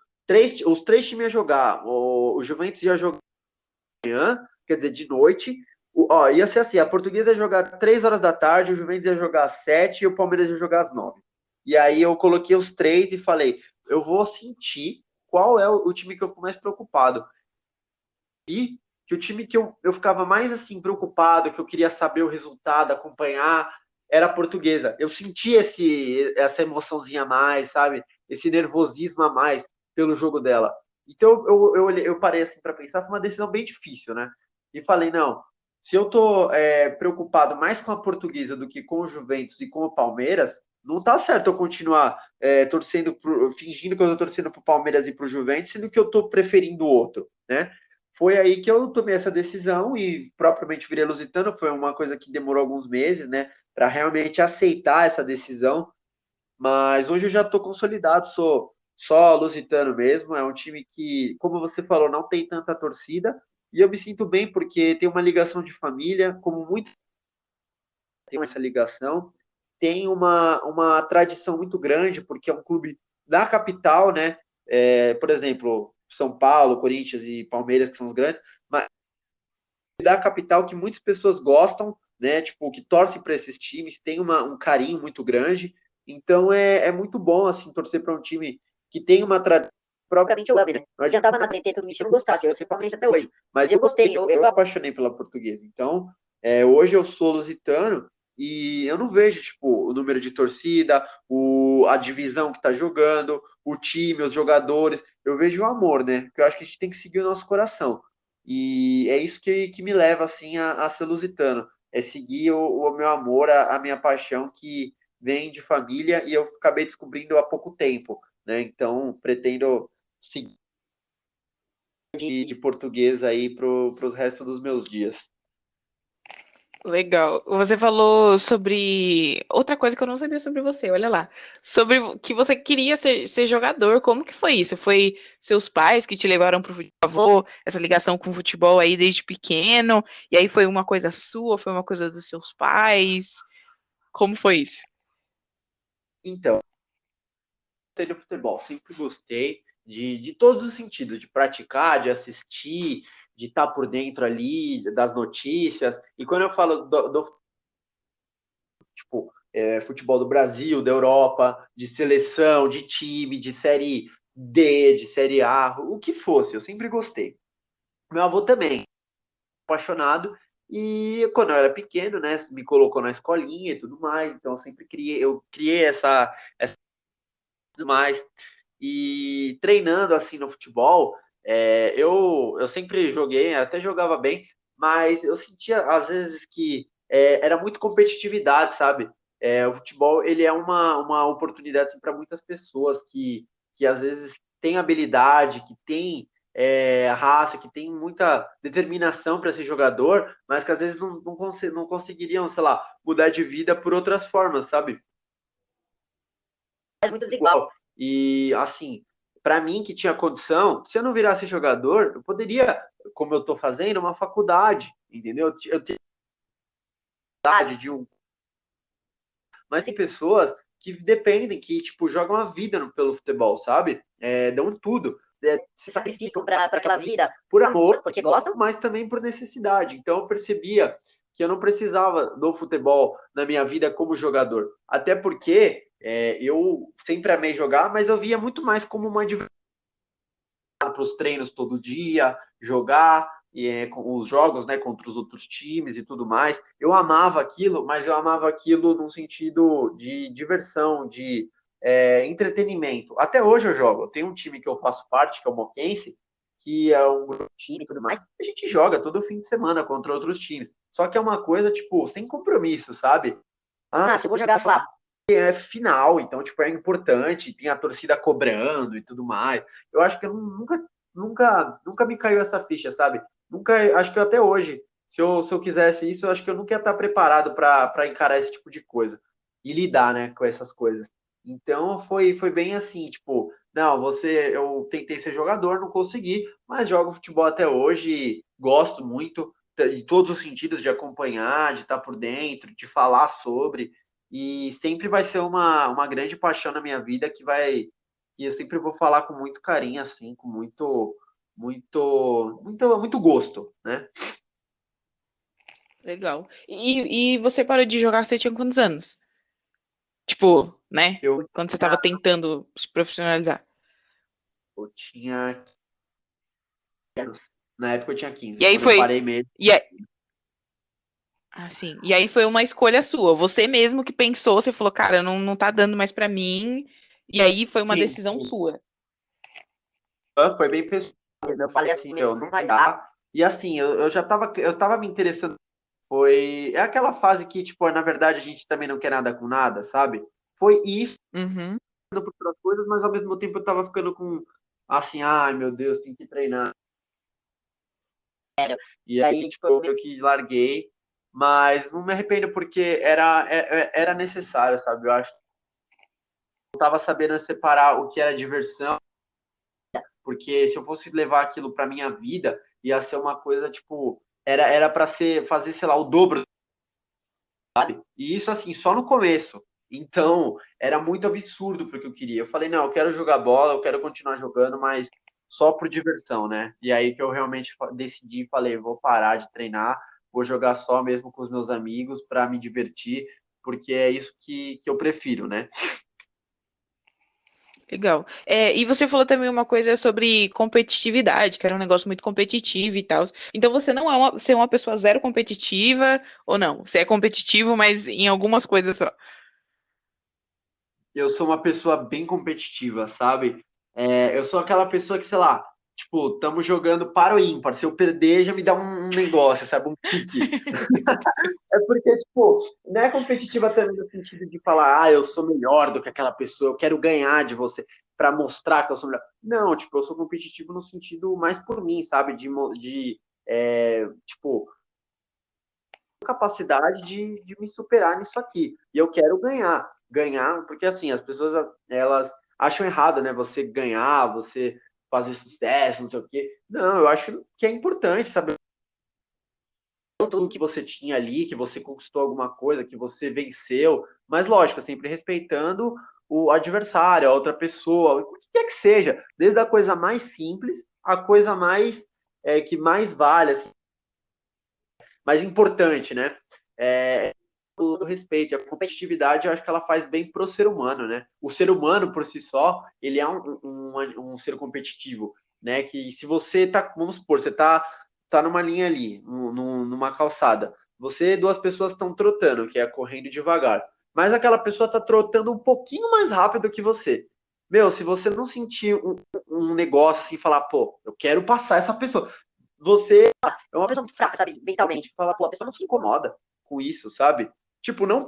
Os 3 times iam jogar. O Juventus ia jogar de manhã, quer dizer, de noite. Ia ser assim: a Portuguesa ia jogar 3 horas da tarde, o Juventus ia jogar às 7 e o Palmeiras ia jogar às 9. E aí eu coloquei os três e falei: eu vou sentir qual é o time que eu fico mais preocupado. E que o time que eu ficava mais assim preocupado, que eu queria saber o resultado, acompanhar, era a Portuguesa. Eu senti essa emoçãozinha a mais, sabe? Esse nervosismo a mais pelo jogo dela. Então eu parei assim para pensar, foi uma decisão bem difícil, né? E falei, não, se eu tô preocupado mais com a Portuguesa do que com o Juventus e com o Palmeiras, não tá certo eu continuar fingindo que eu tô torcendo pro Palmeiras e pro Juventus, sendo que eu tô preferindo o outro, né? Foi aí que eu tomei essa decisão e propriamente virei lusitano. Foi uma coisa que demorou alguns meses, né, para realmente aceitar essa decisão. Mas hoje eu já estou consolidado, sou só lusitano mesmo. É um time que, como você falou, não tem tanta torcida e eu me sinto bem porque tem uma ligação de família, como muitos têm essa ligação. Tem uma tradição muito grande porque é um clube da capital, né? Por exemplo, São Paulo, Corinthians e Palmeiras, que são os grandes, mas da capital que muitas pessoas gostam, né? Tipo, que torcem para esses times, tem um carinho muito grande. Então é muito bom assim torcer para um time que tem uma tradição. Propriamente eu amo, né? Não adiantava nada ter tudo isso, eu não gostasse, eu sou palmeirense até hoje. Mas eu gostei, eu apaixonei pela portuguesa. Então, hoje eu sou lusitano e eu não vejo, tipo, o número de torcida, a divisão que tá jogando, o time, os jogadores. Eu vejo o amor, né? Porque eu acho que a gente tem que seguir o nosso coração. E é isso que me leva assim a ser lusitano, é seguir o meu amor, a minha paixão que vem de família e eu acabei descobrindo há pouco tempo, né? Então pretendo seguir de português aí para os restos dos meus dias. Legal. Você falou sobre outra coisa que eu não sabia sobre você, olha lá. Sobre que você queria ser jogador. Como que foi isso? Foi seus pais que te levaram pro futebol, essa ligação com o futebol aí desde pequeno? E aí foi uma coisa sua, foi uma coisa dos seus pais? Como foi isso? Então, gostei do futebol, sempre gostei de todos os sentidos, de praticar, de assistir, de estar por dentro ali das notícias. E quando eu falo do tipo, futebol do Brasil, da Europa, de seleção, de time, de série D, de série A, o que fosse, eu sempre gostei. Meu avô também, apaixonado, E quando eu era pequeno, né, me colocou na escolinha e tudo mais, então eu criei essa tudo mais. E treinando assim no futebol, eu sempre joguei, até jogava bem, mas eu sentia às vezes que era muito competitividade, sabe? O futebol ele é uma oportunidade assim, para muitas pessoas que às vezes têm habilidade, que têm raça, que tem muita determinação para ser jogador, mas que às vezes não conseguiriam, sei lá, mudar de vida por outras formas, sabe? É muito desigual. E, assim, para mim que tinha condição, se eu não virasse jogador, eu poderia, como eu estou fazendo, uma faculdade, entendeu? Eu tenho vontade de um. Mas tem pessoas que dependem, que, tipo, jogam a vida pelo futebol, sabe? Dão tudo. Se sacrificam para aquela vida por amor, porque gostam, mas também por necessidade. Então eu percebia que eu não precisava do futebol na minha vida como jogador. Até porque eu sempre amei jogar, mas eu via muito mais como uma diversão para os treinos todo dia, jogar com os jogos, né, contra os outros times e tudo mais. Eu amava aquilo, mas eu amava aquilo num sentido de diversão, de entretenimento. Até hoje eu jogo. Eu tenho um time que eu faço parte, que é o Moquense, que é um grupo de time e tudo mais. A gente joga todo fim de semana contra outros times. Só que é uma coisa, tipo, sem compromisso, sabe? Ah, se eu vou jogar, sei lá, final, então, tipo, é importante, tem a torcida cobrando e tudo mais. Eu acho que eu nunca me caiu essa ficha, sabe? Nunca, acho que até hoje, se eu quisesse isso, eu acho que eu nunca ia estar preparado para encarar esse tipo de coisa e lidar, né, com essas coisas. Então, foi bem assim, tipo, não, eu tentei ser jogador, não consegui, mas jogo futebol até hoje, gosto muito, de todos os sentidos, de acompanhar, de estar por dentro, de falar sobre. E sempre vai ser uma grande paixão na minha vida que eu sempre vou falar com muito carinho, assim, com muito gosto, né? Legal. E você parou de jogar, você tinha quantos anos? Tipo, né? Eu Quando você tinha, tava tentando se profissionalizar. eu tinha 15 anos. Na época eu tinha E 15. aí Quando eu foi. parei mesmo, E aí, assim, e aí foi uma escolha sua. Você mesmo que pensou, você falou, cara, não tá dando mais pra mim. E aí foi uma sim, decisão sua. foi bem pessoal. Eu falei assim, meu, não vai dar. E assim, eu tava me interessando. É aquela fase que, tipo, na verdade a gente também não quer nada com nada, sabe? Foi isso Uhum. por outras coisas, mas ao mesmo tempo eu tava ficando com, assim, ai meu Deus, tem que treinar. E aí, tipo, eu meio que larguei, mas não me arrependo porque era necessário, sabe? Eu acho que eu tava sabendo separar o que era diversão, porque se eu fosse levar aquilo pra minha vida, ia ser uma coisa, tipo, era para fazer, sei lá, o dobro. E isso, assim, só no começo. Então, era muito absurdo porque eu queria. Eu falei, não, eu quero jogar bola, eu quero continuar jogando, mas só por diversão, né? E aí que eu realmente decidi, falei, vou parar de treinar, vou jogar só mesmo com os meus amigos para me divertir, porque é isso que eu prefiro, né? Legal. E você falou também uma coisa sobre competitividade, que era um negócio muito competitivo e tal. Então você não é você é uma pessoa zero competitiva, ou não? Você é competitivo, mas em algumas coisas só. Eu sou uma pessoa bem competitiva, sabe? Eu sou aquela pessoa que, sei lá, tipo, estamos jogando para o ímpar. Se eu perder, já me dá um negócio, sabe? Um pique. É porque, tipo, não é competitiva também no sentido de falar, eu sou melhor do que aquela pessoa, eu quero ganhar de você para mostrar que eu sou melhor. Não, tipo, eu sou competitivo no sentido mais por mim, sabe? Tipo, capacidade de me superar nisso aqui. E eu quero ganhar. Ganhar, porque assim, as pessoas, elas acham errado, né? Você ganhar, você fazer sucesso, não sei o quê. Não, eu acho que é importante, sabe? Tudo que você tinha ali, que você conquistou alguma coisa, que você venceu, mas lógico, sempre respeitando o adversário, a outra pessoa, o que quer que seja, desde a coisa mais simples à coisa mais que mais vale, assim, mais importante, né? O respeito, a competitividade, eu acho que ela faz bem pro ser humano, né? O ser humano por si só, ele é um ser competitivo, né? Que se você tá, vamos supor, você tá tá numa linha ali, numa calçada. Você e duas pessoas estão trotando, que é correndo devagar. Mas aquela pessoa tá trotando um pouquinho mais rápido que você. Meu, se você não sentir um negócio assim, falar, pô, eu quero passar essa pessoa. Você é uma pessoa muito fraca, sabe? Mentalmente. Fala, pô, a pessoa não se incomoda com isso, sabe? Tipo, não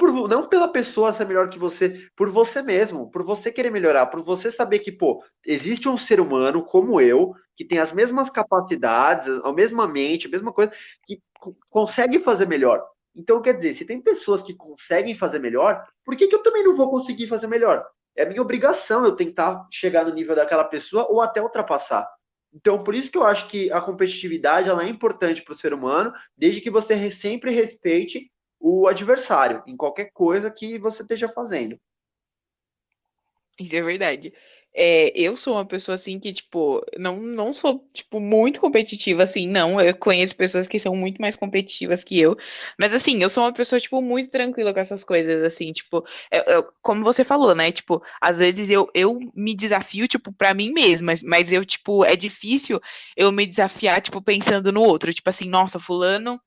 pela pessoa ser melhor que você, por você mesmo, por você querer melhorar, por você saber que, pô, existe um ser humano como eu, que tem as mesmas capacidades, a mesma mente, a mesma coisa, que consegue fazer melhor. Então, quer dizer, se tem pessoas que conseguem fazer melhor, por que eu também não vou conseguir fazer melhor? É minha obrigação eu tentar chegar no nível daquela pessoa ou até ultrapassar. Então, por isso que eu acho que a competitividade ela é importante para o ser humano, desde que você sempre respeite o adversário em qualquer coisa que você esteja fazendo. Isso é verdade. Eu sou uma pessoa assim que, tipo, não sou, tipo, muito competitiva, assim, não. Eu conheço pessoas que são muito mais competitivas que eu. Mas, assim, eu sou uma pessoa, tipo, muito tranquila com essas coisas, assim, tipo, como você falou, né? Tipo, às vezes eu me desafio, tipo, pra mim mesma, mas eu, tipo, é difícil eu me desafiar, tipo, pensando no outro. Tipo assim, nossa, fulano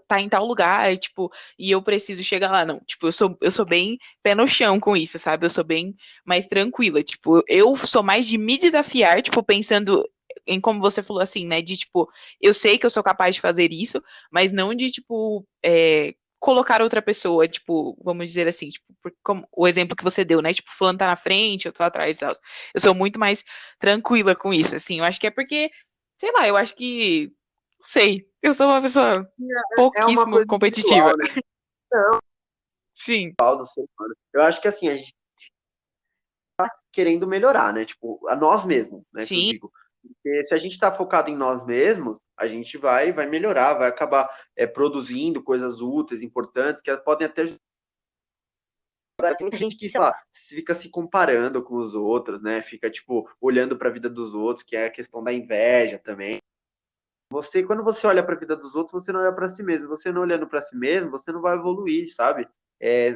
tá em tal lugar, tipo, e eu preciso chegar lá. Não, tipo, eu sou bem pé no chão com isso, sabe? Eu sou bem mais tranquila. Tipo, eu sou mais de me desafiar, tipo, pensando em como você falou assim, né? De tipo, eu sei que eu sou capaz de fazer isso, mas não de, tipo, colocar outra pessoa, tipo, vamos dizer assim, tipo, como o exemplo que você deu, né? Tipo, fulano tá na frente, eu tô atrás e tal. Eu sou muito mais tranquila com isso, assim. Eu acho que é porque, sei lá, eu acho que sei, eu sou uma pessoa É uma pouquíssimo coisa competitiva. individual, né? Não, Sim, do ser humano. Eu acho que assim, a gente querendo melhorar, né? Tipo, a nós mesmos, né? Que eu sim, digo. Porque se a gente está focado em nós mesmos, a gente vai melhorar, vai acabar produzindo coisas úteis, importantes, que podem até. Agora, tem muita gente que, sei lá, fica se comparando com os outros, né? Fica, tipo, olhando para a vida dos outros, que é a questão da inveja também. Quando você olha para a vida dos outros, você não olha para si mesmo. Você não olhando para si mesmo, você não vai evoluir, sabe?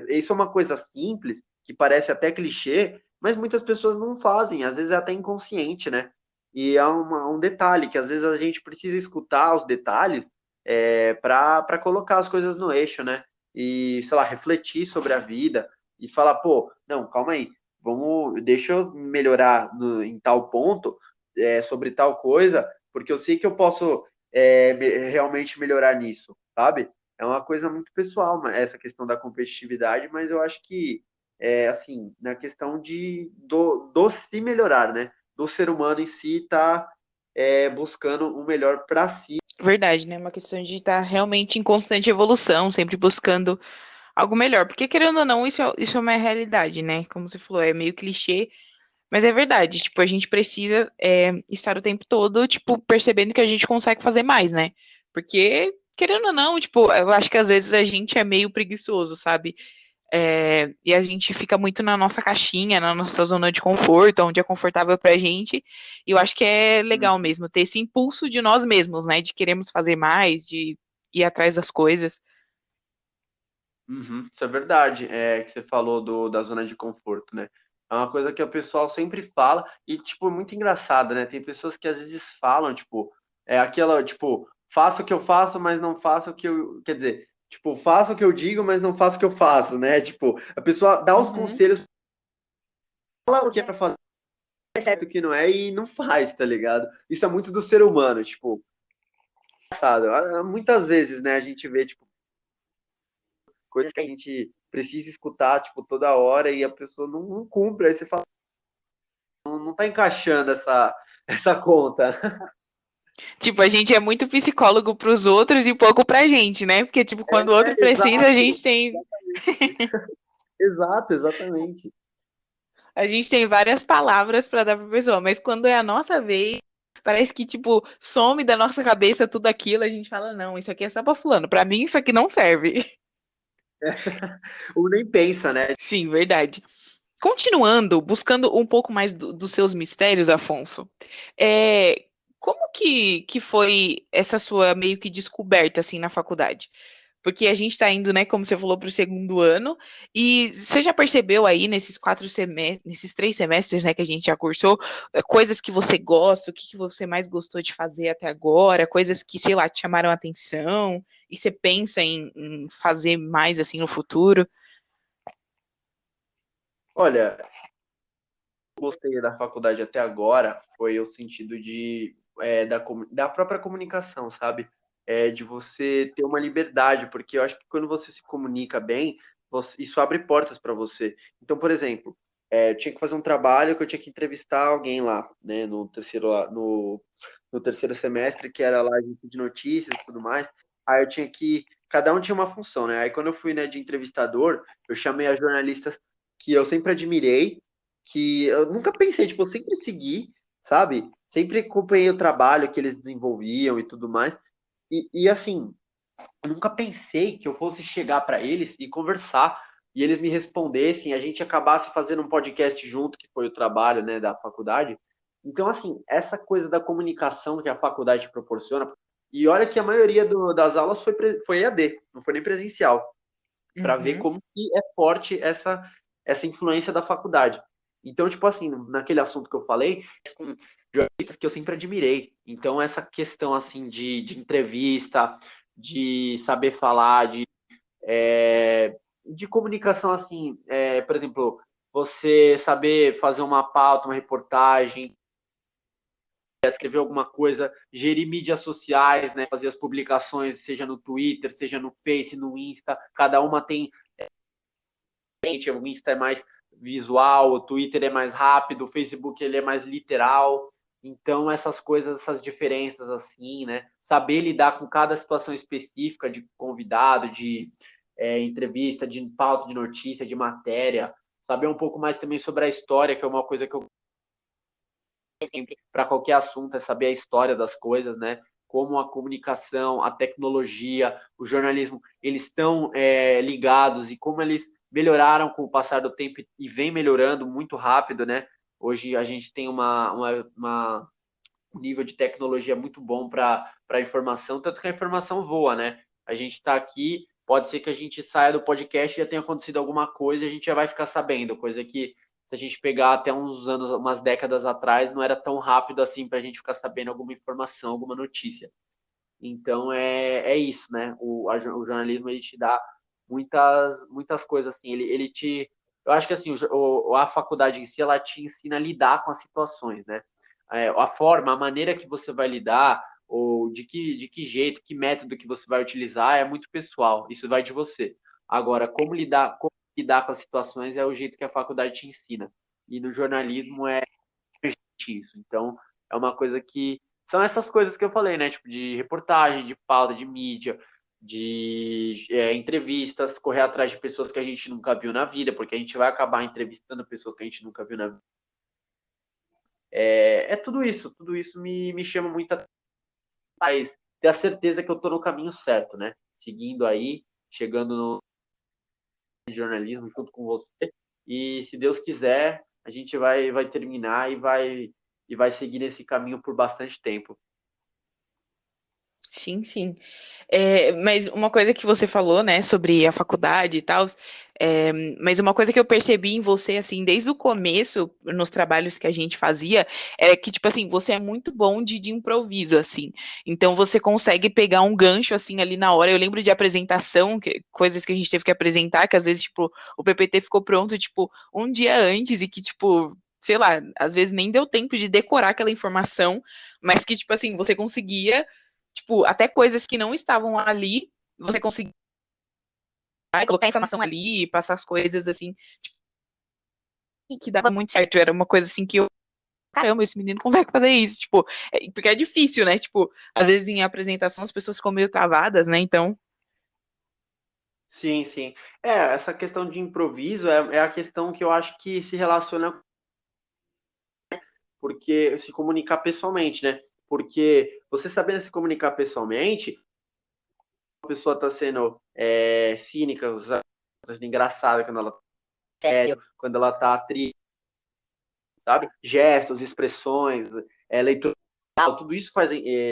Isso é uma coisa simples, que parece até clichê, mas muitas pessoas não fazem. Às vezes é até inconsciente, né? E há um detalhe, que às vezes a gente precisa escutar os detalhes para colocar as coisas no eixo, né? E, sei lá, refletir sobre a vida e falar, pô, não, calma aí, deixa eu melhorar em tal ponto, sobre tal coisa, porque eu sei que eu posso realmente melhorar nisso, sabe? É uma coisa muito pessoal, essa questão da competitividade, mas eu acho que, assim, na questão do se melhorar, né? Do ser humano em si tá buscando o melhor para si. verdade, né? Uma questão de estar realmente em constante evolução, sempre buscando algo melhor. Porque, querendo ou não, isso é uma realidade, né? Como você falou, é meio clichê, mas é verdade. Tipo, a gente precisa estar o tempo todo, tipo, percebendo que a gente consegue fazer mais, né? Porque, querendo ou não, tipo, eu acho que às vezes a gente é meio preguiçoso, sabe? E a gente fica muito na nossa caixinha, na nossa zona de conforto, onde é confortável pra gente. E eu acho que é legal Uhum. mesmo ter esse impulso de nós mesmos, né? De queremos fazer mais, de ir atrás das coisas. Uhum, isso é verdade, que você falou da zona de conforto, né? É uma coisa que o pessoal sempre fala e, tipo, é muito engraçado, né? Tem pessoas que às vezes falam, tipo, aquela, tipo, faço o que eu faço, mas não faço o que eu... Quer dizer, tipo, faço o que eu digo, mas não faço o que eu faço, né? Tipo, a pessoa dá os Uhum. conselhos, fala o que é pra fazer, certo o que não é e não faz, tá ligado? Isso é muito do ser humano, tipo, engraçado. Muitas vezes, né, a gente vê, tipo, coisas que a gente precisa escutar, tipo, toda hora e a pessoa não cumpre. Aí você fala, não tá encaixando essa conta. Tipo, a gente é muito psicólogo pros outros e pouco pra gente, né? Porque, tipo, quando o outro precisa, a Exato, gente tem. exato, exatamente. A gente tem várias palavras pra dar pra pessoa, mas quando é a nossa vez, parece que, tipo, some da nossa cabeça tudo aquilo, a gente fala, não, isso aqui é só pra fulano. Pra mim, isso aqui não serve. Ou nem pensa, né? Sim, verdade. Continuando, buscando um pouco mais dos seus mistérios, Afonso, como que foi essa sua meio que descoberta, assim, na faculdade? Porque a gente está indo, né, como você falou, para o segundo ano, e você já percebeu aí nesses 4 semestres, nesses 3 semestres, né, que a gente já cursou, coisas que você gosta, o que você mais gostou de fazer até agora, coisas que, sei lá, te chamaram a atenção, e você pensa em fazer mais assim no futuro? Olha, gostei da faculdade até agora foi o sentido da própria comunicação, sabe? De você ter uma liberdade, porque eu acho que quando você se comunica bem, isso abre portas para você. Então, por exemplo, eu tinha que fazer um trabalho que eu tinha que entrevistar alguém lá, né, no terceiro semestre, que era lá agência de notícias e tudo mais. Aí eu tinha que. Cada um tinha uma função, né? Aí quando eu fui, né, de entrevistador, eu chamei as jornalistas que eu sempre admirei, que eu nunca pensei, tipo, eu sempre segui, sabe? Sempre acompanhei o trabalho que eles desenvolviam e tudo mais. E assim, eu nunca pensei que eu fosse chegar para eles e conversar e eles me respondessem, a gente acabasse fazendo um podcast junto, que foi o trabalho, né, da faculdade. Então, assim, essa coisa da comunicação que a faculdade proporciona, e olha que a maioria das aulas foi EAD, não foi nem presencial, para ver Uhum. como que é forte essa influência da faculdade. Então, tipo assim, naquele assunto que eu falei, com jornalistas que eu sempre admirei. Então, essa questão, assim, de entrevista, de saber falar, de comunicação, assim, por exemplo, você saber fazer uma pauta, uma reportagem, escrever alguma coisa, gerir mídias sociais, né, fazer as publicações, seja no Twitter, seja no Face, no Insta, cada uma tem o Insta é mais visual, o Twitter é mais rápido, o Facebook ele é mais literal. Então, essas coisas, essas diferenças assim, né? Saber lidar com cada situação específica de convidado, de entrevista, de pauta de notícia, de matéria. Saber um pouco mais também sobre a história, que é uma coisa que eu sempre para qualquer assunto, é saber a história das coisas, né? Como a comunicação, a tecnologia, o jornalismo, eles estão ligados e como eles melhoraram com o passar do tempo e vem melhorando muito rápido, né? Hoje a gente tem um nível de tecnologia muito bom para a informação, tanto que a informação voa, né? A gente está aqui, pode ser que a gente saia do podcast e já tenha acontecido alguma coisa e a gente já vai ficar sabendo, coisa que se a gente pegar até uns anos, umas décadas atrás, não era tão rápido assim para a gente ficar sabendo alguma informação, alguma notícia. Então é isso, né? O jornalismo ele te dá muitas coisas assim. Ele te, eu acho que assim a faculdade em si ela te ensina a lidar com as situações, né? A forma, a maneira que você vai lidar ou de que jeito, que método que você vai utilizar é muito pessoal. Isso vai de você. Agora, como lidar com as situações é o jeito que a faculdade te ensina. E no jornalismo é isso. Então, é uma coisa que são essas coisas que eu falei, né? Tipo, de reportagem, de pauta, de mídia, de entrevistas, correr atrás de pessoas que a gente nunca viu na vida, porque a gente vai acabar entrevistando pessoas que a gente nunca viu na vida. Tudo isso me chama muito a mas ter a certeza que eu estou no caminho certo, né? Seguindo aí, chegando no jornalismo junto com você. E se Deus quiser, a gente vai terminar e vai seguir nesse caminho por bastante tempo. Sim, sim. Mas uma coisa que você falou, né, sobre a faculdade e tal, mas uma coisa que eu percebi em você, assim, desde o começo, nos trabalhos que a gente fazia, é que, tipo assim, você é muito bom de improviso, assim. Então você consegue pegar um gancho, assim, ali na hora. Eu lembro de apresentação, coisas que a gente teve que apresentar, que às vezes, tipo, o PPT ficou pronto, tipo, um dia antes e que, tipo, sei lá, às vezes nem deu tempo de decorar aquela informação, mas que, tipo assim, você conseguia tipo, até coisas que não estavam ali, você conseguia colocar a informação ali, passar as coisas assim, tipo, que dava muito certo. Era uma coisa assim que eu, caramba, esse menino consegue fazer isso, tipo, porque é difícil, né? Tipo, às vezes em apresentação as pessoas ficam meio travadas, né? Então, Sim, sim. Essa questão de improviso é a questão que eu acho que se relaciona porque se comunicar pessoalmente, né? Porque você sabendo se comunicar pessoalmente, a pessoa está sendo cínica, tá sendo engraçada quando ela tá sério, quando ela tá triste, sabe? Gestos, expressões, leitura, tudo isso faz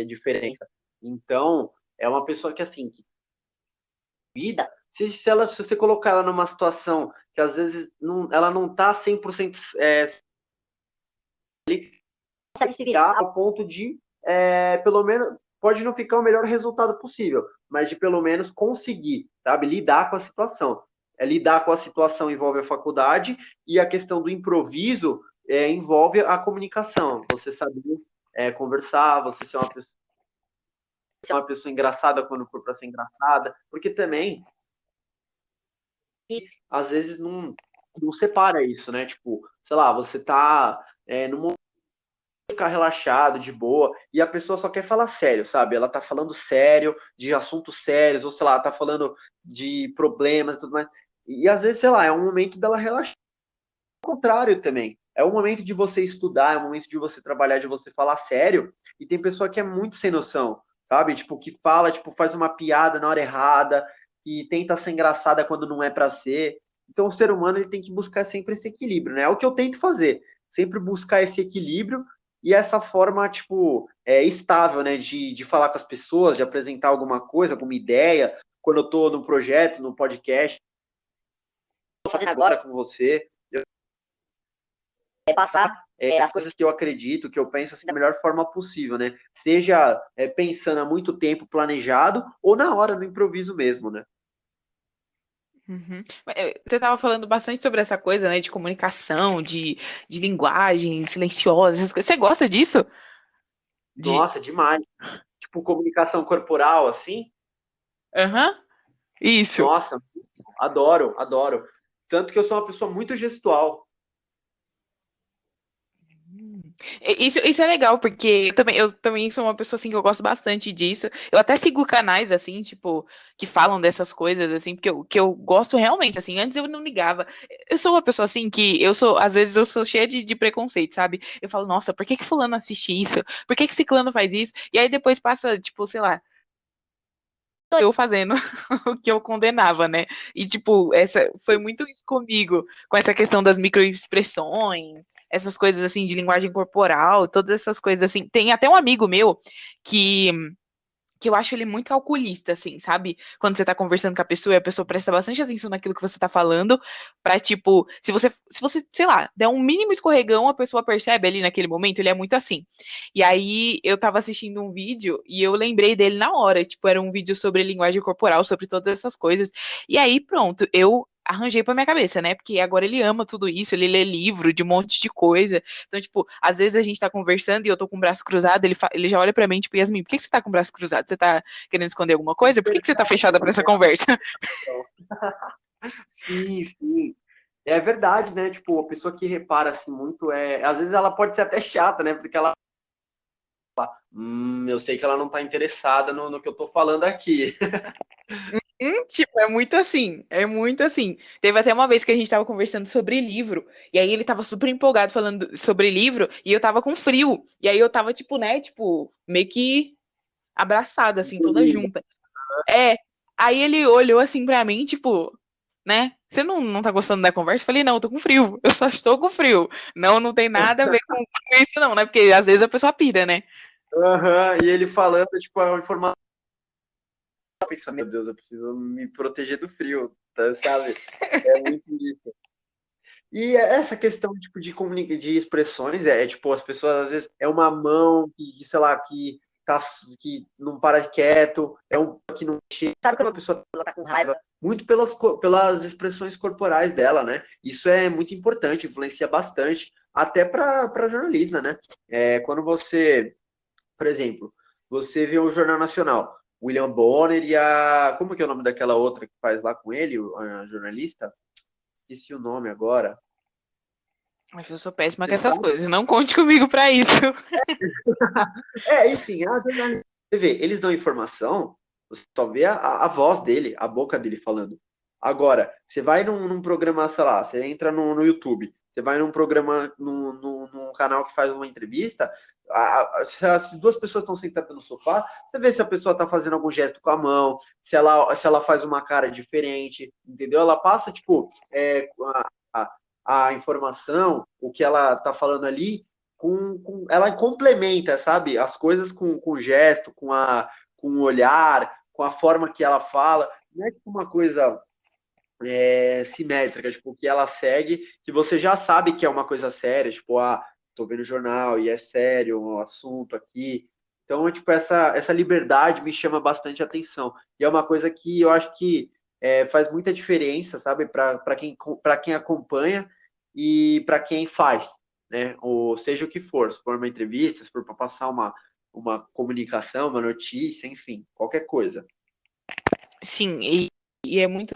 diferença. Então, é uma pessoa que, assim, vida, se você colocar ela numa situação que às vezes ela não está 100% consegue se virar ao ponto de, pelo menos, pode não ficar o melhor resultado possível, mas de pelo menos conseguir, sabe, lidar com a situação. Lidar com a situação envolve a faculdade e a questão do improviso envolve a comunicação. Você saber conversar, você ser uma pessoa engraçada quando for para ser engraçada, porque também às vezes não separa isso, né? Tipo, sei lá, você tá no ficar relaxado, de boa, e a pessoa só quer falar sério, sabe? Ela tá falando sério, de assuntos sérios, ou sei lá, tá falando de problemas e tudo mais. E às vezes, sei lá, é um momento dela relaxar. Ao contrário também. É um momento de você estudar, é um momento de você trabalhar, de você falar sério. E tem pessoa que é muito sem noção, sabe? Tipo, que fala, tipo, faz uma piada na hora errada, que tenta ser engraçada quando não é para ser. Então, o ser humano ele tem que buscar sempre esse equilíbrio, né? É o que eu tento fazer, sempre buscar esse equilíbrio e essa forma, tipo, estável, né? De falar com as pessoas, de apresentar alguma coisa, alguma ideia. Quando eu tô no projeto, no podcast, tô fazendo agora com você, passar as coisas que eu acredito, que eu penso assim, da melhor forma possível, né? Seja pensando há muito tempo, planejado, ou na hora, no improviso mesmo, né? Uhum. Você estava falando bastante sobre essa coisa, né, de comunicação, de linguagem silenciosa, essas coisas. Você gosta disso? De... Nossa, demais. Tipo, comunicação corporal, assim. Aham, isso. Nossa, adoro, adoro. Tanto que eu sou uma pessoa muito gestual. Isso é legal, porque eu também sou uma pessoa assim que eu gosto bastante disso. Eu até sigo canais assim, tipo, que falam dessas coisas, assim, porque que eu gosto realmente, assim, antes eu não ligava. Eu sou uma pessoa assim que às vezes eu sou cheia de preconceito, sabe? Eu falo, nossa, por que que fulano assiste isso? Por que que ciclano faz isso? E aí depois passa, tipo, sei lá, eu fazendo o que eu condenava, né? E, tipo, essa foi muito isso comigo, com essa questão das microexpressões, essas coisas assim de linguagem corporal, todas essas coisas assim. Tem até um amigo meu que que eu acho ele muito calculista, assim, sabe? Quando você tá conversando com a pessoa e a pessoa presta bastante atenção naquilo que você tá falando, pra, tipo, se você, sei lá, der um mínimo escorregão, a pessoa percebe ali naquele momento, ele é muito assim. E aí eu tava assistindo um vídeo e eu lembrei dele na hora, tipo, era um vídeo sobre linguagem corporal, sobre todas essas coisas. E aí, pronto, eu arranjei pra minha cabeça, né? Porque agora ele ama tudo isso, ele lê livro de um monte de coisa. Então, tipo, às vezes a gente tá conversando e eu tô com o braço cruzado, ele já olha pra mim, tipo, Yasmin, por que você tá com o braço cruzado? Você tá querendo esconder alguma coisa? Por que você tá fechada pra essa conversa? Sim, sim. É verdade, né? Tipo, a pessoa que repara assim muito às vezes ela pode ser até chata, né? Porque ela, eu sei que ela não tá interessada no que eu tô falando aqui. Tipo, é muito assim, é muito assim. Teve até uma vez que a gente tava conversando sobre livro, e aí ele tava super empolgado falando sobre livro, e eu tava com frio. E aí eu tava, tipo, né, tipo, meio que abraçada, assim, toda junta. É, aí ele olhou assim pra mim, tipo, né? Você não tá gostando da conversa? Eu falei, não, eu tô com frio. Eu só estou com frio. Não, não tem nada a ver com isso, não, né? Porque às vezes a pessoa pira, né? Uhum. E ele falando, tipo, a informação. Pensando, meu Deus, eu preciso me proteger do frio, tá, sabe? É muito isso. E essa questão tipo, de expressões, tipo, as pessoas às vezes é uma mão sei lá, que não para quieto, é um que não chega. Sabe quando uma pessoa tá com raiva? Muito pelas expressões corporais dela, né? Isso é muito importante, influencia bastante, até para jornalista, né? Quando você, por exemplo, você vê o Jornal Nacional, William Bonner e a. Como que é o nome daquela outra que faz lá com ele, a jornalista? Esqueci o nome agora. Mas eu sou péssima com Você essas sabe? coisas. Não conte comigo pra isso. Enfim, você vê, eles dão informação, você só vê a voz dele, a boca dele falando. Agora, você vai num programa, sei lá, você entra no YouTube, você vai num programa, num canal que faz uma entrevista, se as duas pessoas estão sentadas no sofá, você vê se a pessoa está fazendo algum gesto com a mão, se ela faz uma cara diferente, entendeu? Ela passa, tipo, a informação, o que ela está falando ali, ela complementa, sabe, as coisas com o gesto, com o olhar, com a forma que ela fala. não é tipo uma coisa simétrica, tipo, que ela segue, que você já sabe que é uma coisa séria, tipo, tô vendo o jornal e é sério o assunto aqui. Então, tipo, essa liberdade me chama bastante atenção. E é uma coisa que eu acho que faz muita diferença, sabe, para quem acompanha e para quem faz, né? Ou seja o que for, se for uma entrevista, se for para passar uma comunicação, uma notícia, enfim, qualquer coisa. Sim, e é muito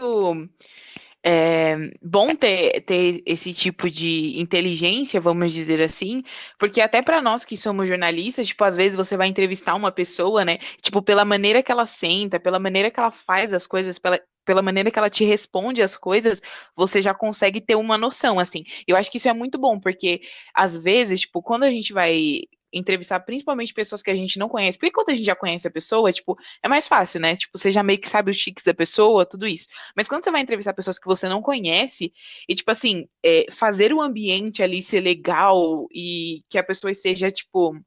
bom ter esse tipo de inteligência, vamos dizer assim, porque até para nós que somos jornalistas, tipo, às vezes você vai entrevistar uma pessoa, né? Tipo, pela maneira que ela senta, pela maneira que ela faz as coisas, pela maneira que ela te responde as coisas, você já consegue ter uma noção, assim. Eu acho que isso é muito bom, porque às vezes, tipo, quando a gente vai entrevistar principalmente pessoas que a gente não conhece, porque quando a gente já conhece a pessoa, tipo, é mais fácil, né? Tipo, você já meio que sabe os tiques da pessoa, tudo isso. Mas quando você vai entrevistar pessoas que você não conhece, e, tipo assim, fazer o ambiente ali ser legal e que a pessoa esteja, tipo,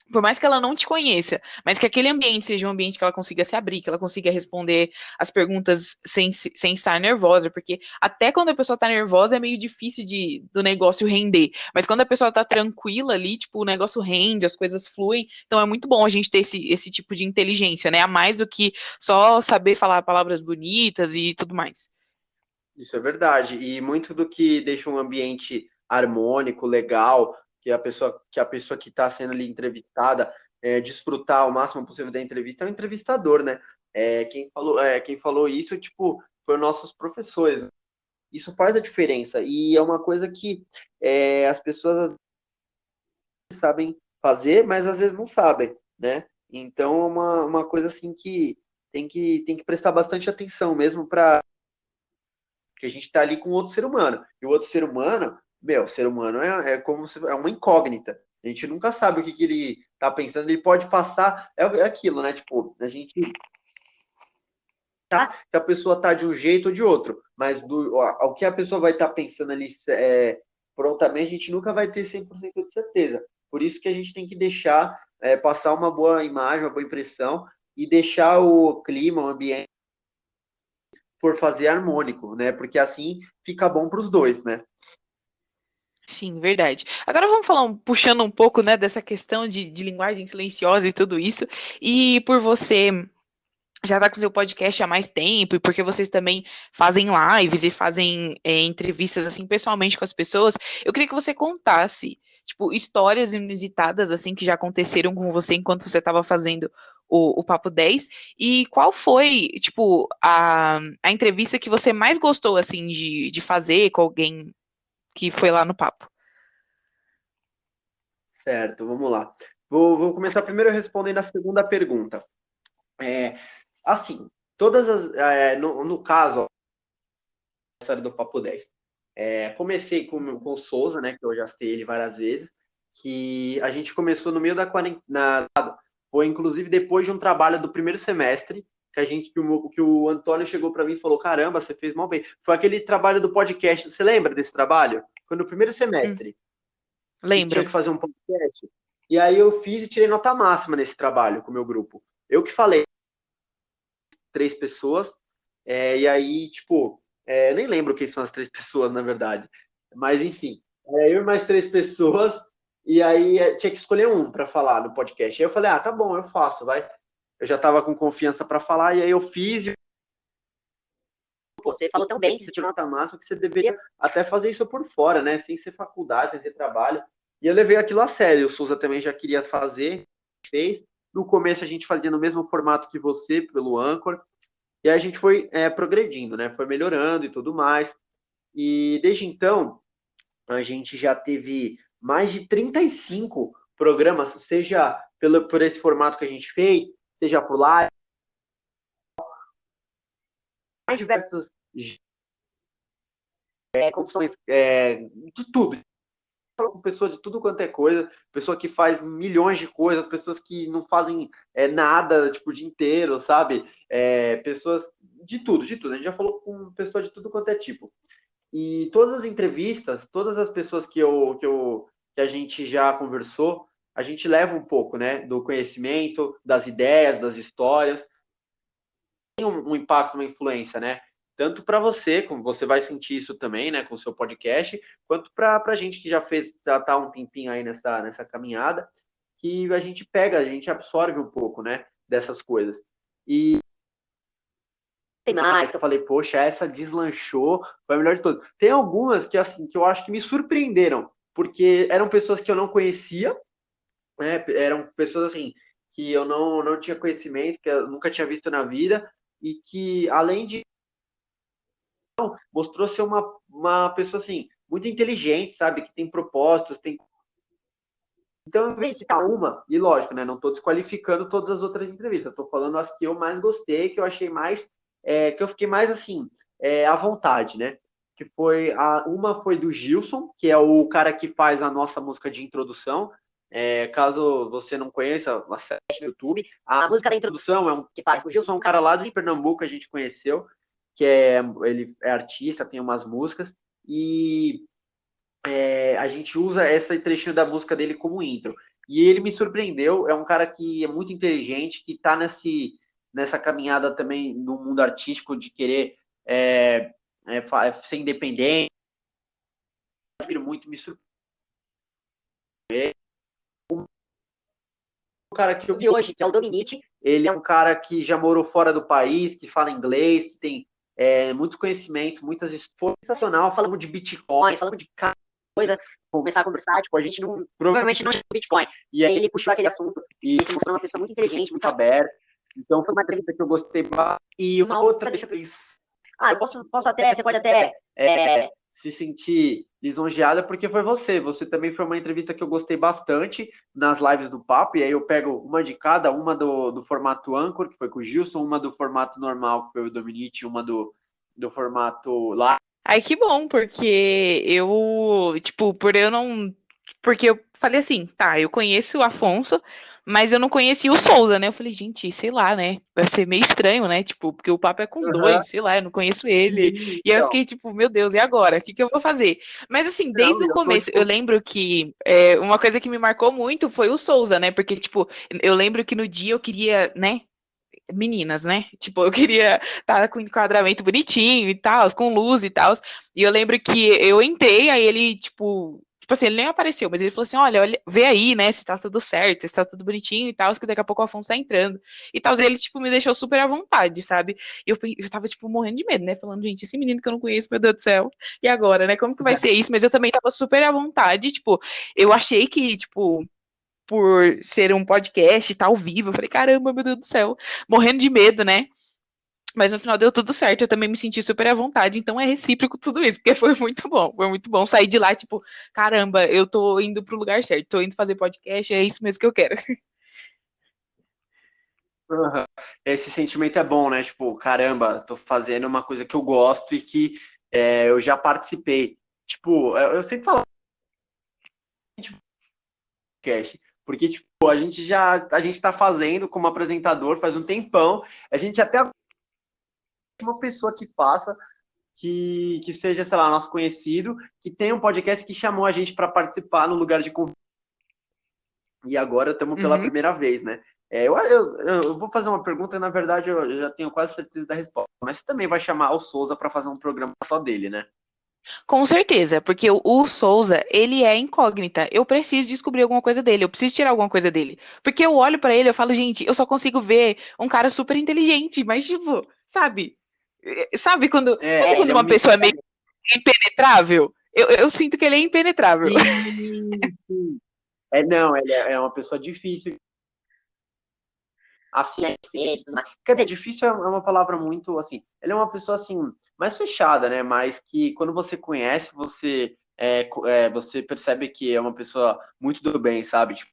por mais que ela não te conheça, mas que aquele ambiente seja um ambiente que ela consiga se abrir, que ela consiga responder as perguntas sem estar nervosa, porque até quando a pessoa tá nervosa é meio difícil do negócio render, mas quando a pessoa tá tranquila ali, tipo, o negócio rende, as coisas fluem, então é muito bom a gente ter esse tipo de inteligência, né, a mais do que só saber falar palavras bonitas e tudo mais. Isso é verdade. E muito do que deixa um ambiente harmônico, legal, que a pessoa que está sendo ali entrevistada desfrutar o máximo possível da entrevista é o entrevistador, né? Quem falou isso, tipo, foram nossos professores. Isso faz a diferença. E é uma coisa que as pessoas às vezes sabem fazer, mas às vezes não sabem, né? Então é uma coisa assim que tem que prestar bastante atenção mesmo para porque a gente está ali com outro ser humano. E o outro ser humano, meu, o ser humano é como se é uma incógnita. A gente nunca sabe o que ele está pensando. Ele pode passar. É aquilo, né? Tipo, a gente tá que a pessoa tá de um jeito ou de outro. Mas o que a pessoa vai estar pensando ali prontamente, a gente nunca vai ter 100% de certeza. Por isso que a gente tem que deixar passar uma boa imagem, uma boa impressão e deixar o clima, o ambiente por fazer harmônico, né? Porque assim fica bom para os dois, né? Sim, verdade. Agora vamos falar, puxando um pouco, né, dessa questão de linguagem silenciosa e tudo isso. E por você já tá com seu podcast há mais tempo, e porque vocês também fazem lives e fazem entrevistas assim pessoalmente com as pessoas, eu queria que você contasse, tipo, histórias inusitadas assim que já aconteceram com você enquanto você estava fazendo o Papo 10, e qual foi, tipo, a entrevista que você mais gostou assim de fazer com alguém que foi lá no papo? Certo, vamos lá. Vou começar primeiro respondendo a segunda pergunta. É, assim, no caso, a história do Papo 10. Comecei com o Souza, né, que eu já citei ele várias vezes, que a gente começou no meio da quarentena, foi inclusive depois de um trabalho do primeiro semestre, que o Antônio chegou para mim e falou: caramba, você fez mal bem. Foi aquele trabalho do podcast, você lembra desse trabalho? Foi no primeiro Hum, semestre, que tinha lembro. que fazer um podcast. E aí eu fiz e tirei nota máxima nesse trabalho com o meu grupo. Eu que falei, 3 pessoas, e aí, tipo, nem lembro quem são as 3 pessoas, na verdade. Mas, enfim, eu e mais 3 pessoas, e aí tinha que escolher um para falar no podcast. Aí eu falei, tá bom, eu faço, vai. Eu já estava com confiança para falar, e aí eu fiz. E você falou tão bem, você tirou nota máxima, que você deveria até fazer isso por fora, né? Sem ser faculdade, sem ser trabalho. E eu levei aquilo a sério. O Souza também já queria fazer, fez. No começo a gente fazia no mesmo formato que você, pelo Anchor. E aí a gente foi progredindo, né? Foi melhorando e tudo mais. E desde então, a gente já teve mais de 35 programas, seja por esse formato que a gente fez, seja por live, mais diversas condições de tudo. Falou com pessoas de tudo quanto é coisa, pessoa que faz milhões de coisas, pessoas que não fazem nada, tipo, o dia inteiro, sabe? Pessoas de tudo, de tudo. A gente já falou com pessoas de tudo quanto é tipo. E todas as entrevistas, todas as pessoas que a gente já conversou, a gente leva um pouco, né, do conhecimento, das ideias, das histórias. um impacto, uma influência, né? Tanto para você, como você vai sentir isso também, né, com o seu podcast, quanto para a gente que já tá um tempinho aí nessa caminhada, que a gente pega, a gente absorve um pouco, né, dessas coisas. E tem mais que eu falei, poxa, essa deslanchou, foi a melhor de todas. Tem algumas que assim que eu acho que me surpreenderam, porque eram pessoas que eu não conhecia, né? Eram pessoas assim que eu não tinha conhecimento, que eu nunca tinha visto na vida e que além de mostrou ser uma pessoa assim muito inteligente, sabe, que tem propósitos, tem. Então, em vez de citar uma, e lógico, né, não estou desqualificando todas as outras entrevistas, estou falando as que eu mais gostei, que eu achei mais, que eu fiquei mais assim, à vontade, né? Que foi uma foi do Gilson, que é o cara que faz a nossa música de introdução. Caso você não conheça, acesse no YouTube. A música da introdução que faz o Gilson, é um cara lá de Pernambuco que a gente conheceu, ele é artista, tem umas músicas e a gente usa esse trechinho da música dele como intro. E ele me surpreendeu, é um cara que é muito inteligente, que está nessa caminhada também no mundo artístico de querer ser independente. Muito me surpreendeu. O cara que eu vi hoje, que é o Dominique, ele é um cara que já morou fora do país, que fala inglês, que tem muitos conhecimentos, muitas histórias. Sensacional, falamos de Bitcoin, falamos de coisa, começar a conversar, tipo, a gente provavelmente não tinha Bitcoin. E aí ele puxou aquele assunto e se mostrou uma pessoa muito inteligente, muito aberta. Então foi uma entrevista que eu gostei bastante. E uma outra, deixa eu pensar. Eu posso até, você pode até se sentir lisonjeada, porque foi você também foi uma entrevista que eu gostei bastante nas lives do Papo, e aí eu pego uma de cada, uma do formato Anchor, que foi com o Gilson, uma do formato normal, que foi o Dominique, uma do formato live. Ai, que bom, porque eu, tipo, por eu não. Porque eu falei assim, tá, eu conheço o Afonso, mas eu não conhecia o Souza, né? Eu falei, gente, sei lá, né? Vai ser meio estranho, né? Tipo, porque o papo é com os dois, sei lá, eu não conheço ele. E aí eu fiquei, tipo, meu Deus, e agora? O que eu vou fazer? Mas assim, desde o começo, eu lembro que uma coisa que me marcou muito foi o Souza, né? Porque, tipo, eu lembro que no dia eu queria, né? Meninas, né? Tipo, eu queria estar com enquadramento bonitinho e tal, com luz e tal. E eu lembro que eu entrei, aí ele, tipo assim, ele nem apareceu, mas ele falou assim: olha, vê aí, né, se tá tudo certo, se tá tudo bonitinho e tal, que daqui a pouco o Afonso tá entrando. E tal, ele, tipo, me deixou super à vontade, sabe? E eu tava, tipo, morrendo de medo, né? Falando, gente, esse menino que eu não conheço, meu Deus do céu, e agora, né? Como que vai ser isso? Mas eu também tava super à vontade, tipo, eu achei que, tipo, por ser um podcast, tá ao vivo. Eu falei, caramba, meu Deus do céu, morrendo de medo, né? Mas no final deu tudo certo, eu também me senti super à vontade, então é recíproco tudo isso, porque foi muito bom sair de lá, tipo, caramba, eu tô indo pro lugar certo, tô indo fazer podcast, é isso mesmo que eu quero. Uhum. Esse sentimento é bom, né? Tipo, caramba, tô fazendo uma coisa que eu gosto e que eu já participei. Tipo, eu sempre falo podcast, porque tipo, a gente tá fazendo como apresentador faz um tempão, a gente até uma pessoa que faça que seja, sei lá, nosso conhecido, que tem um podcast que chamou a gente para participar no lugar de convidado. E agora estamos pela primeira vez, né? Eu vou fazer uma pergunta, na verdade eu já tenho quase certeza da resposta. Mas você também vai chamar o Souza para fazer um programa só dele, né? Com certeza, porque o Souza, ele é incógnita. Eu preciso descobrir alguma coisa dele, eu preciso tirar alguma coisa dele. Porque eu olho pra ele, eu falo, gente, eu só consigo ver um cara super inteligente, mas tipo, sabe? Sabe quando Ele é uma um pessoa é meio impenetrável? Eu sinto que ele é impenetrável. sim, sim. Não, ele é uma pessoa difícil. Assim, quer dizer, difícil é uma palavra muito assim. Ele é uma pessoa assim mais fechada, né? Mas que quando você conhece, você percebe que é uma pessoa muito do bem, sabe? Tipo,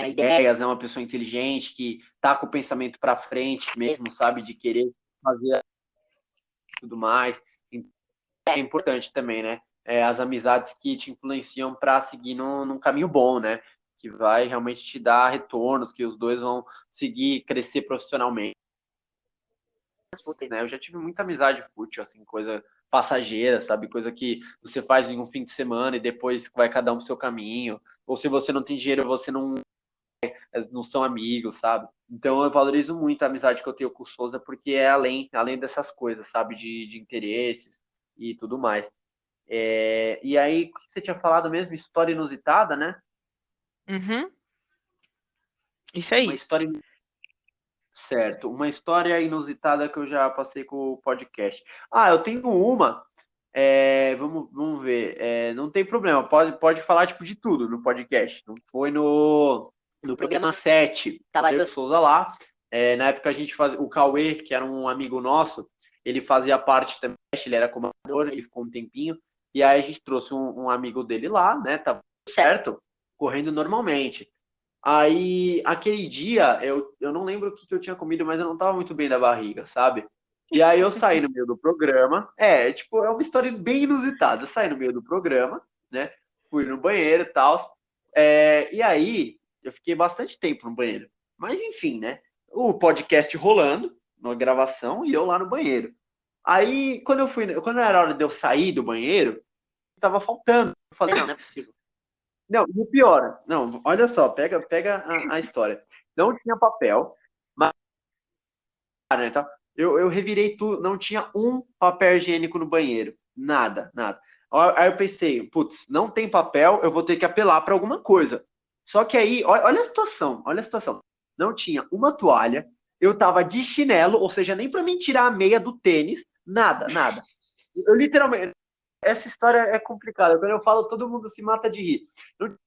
ideias, é uma pessoa inteligente que tá com o pensamento para frente mesmo, sabe? De querer fazer tudo mais. Então, é importante também, né? As amizades que te influenciam para seguir num caminho bom, né? Que vai realmente te dar retornos, que os dois vão seguir, crescer profissionalmente. Né? Eu já tive muita amizade fútil, assim, coisa passageira, sabe? Coisa que você faz em um fim de semana e depois vai cada um pro seu caminho. Ou se você não tem dinheiro, você não não são amigos, sabe? Então eu valorizo muito a amizade que eu tenho com o Souza, porque é além dessas coisas, sabe? De interesses e tudo mais. E aí, o que você tinha falado mesmo? História inusitada, né? Uhum. Isso Uma aí. história. Certo. Uma história inusitada que eu já passei com o podcast. Ah, eu tenho uma. Vamos ver. Não tem problema. Pode falar tipo de tudo no podcast. Não foi no programa 7. Tava eu e o Souza lá. Na época a gente fazia. O Cauê, que era um amigo nosso, ele fazia parte também. Ele era comandador, ele ficou um tempinho. E aí a gente trouxe um amigo dele lá, né? Tava certo, correndo normalmente. Aí, aquele dia, eu não lembro o que eu tinha comido, mas eu não tava muito bem da barriga, sabe? E aí eu saí no meio do programa. Tipo, é uma história bem inusitada. Eu saí no meio do programa, né? Fui no banheiro e tal. E aí, eu fiquei bastante tempo no banheiro. Mas enfim, né? O podcast rolando, na gravação, e eu lá no banheiro. Aí, quando era hora de eu sair do banheiro, tava faltando. Eu falei, não é possível. Não, e o pior, não, olha só, pega a história. Não tinha papel, mas né, então, eu revirei tudo, não tinha um papel higiênico no banheiro. Nada, nada. Aí eu pensei, putz, não tem papel, eu vou ter que apelar para alguma coisa. Só que aí, olha a situação, olha a situação. Não tinha uma toalha, eu tava de chinelo, ou seja, nem para mim tirar a meia do tênis, nada, nada. Eu literalmente, essa história é complicada. Quando eu falo, todo mundo se mata de rir. Não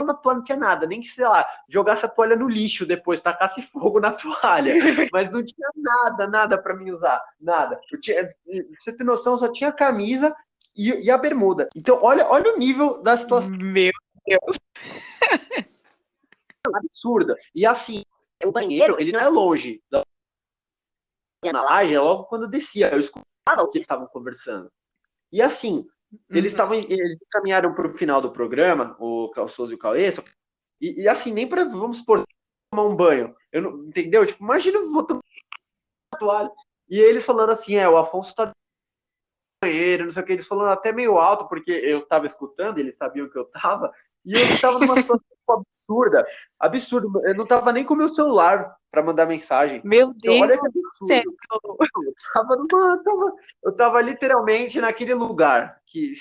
na toalha não tinha nada, nem que, sei lá, jogasse a toalha no lixo depois, tacasse fogo na toalha, mas não tinha nada, nada para mim usar, nada. Pra você ter noção, só tinha a camisa e a bermuda. Então, olha o nível da situação Meu Deus. absurda. E assim, o banheiro, ele não é longe na laje, é logo quando eu descia, eu escutava o que eles estavam conversando. E assim, eles caminharam para o final do programa, o Souza e o Cauê, e assim, nem para, vamos supor, tomar um banho. Eu não, entendeu? Tipo, imagina eu vou tomar uma toalha. E eles falando assim, o Afonso tá no banheiro, não sei o que, eles falando até meio alto, porque eu tava escutando, eles sabiam que eu tava, e eu tava numa situação absurda, absurdo. Eu não tava nem com o meu celular para mandar mensagem. Meu Então, Deus olha que do céu. absurdo. Eu tava literalmente naquele lugar que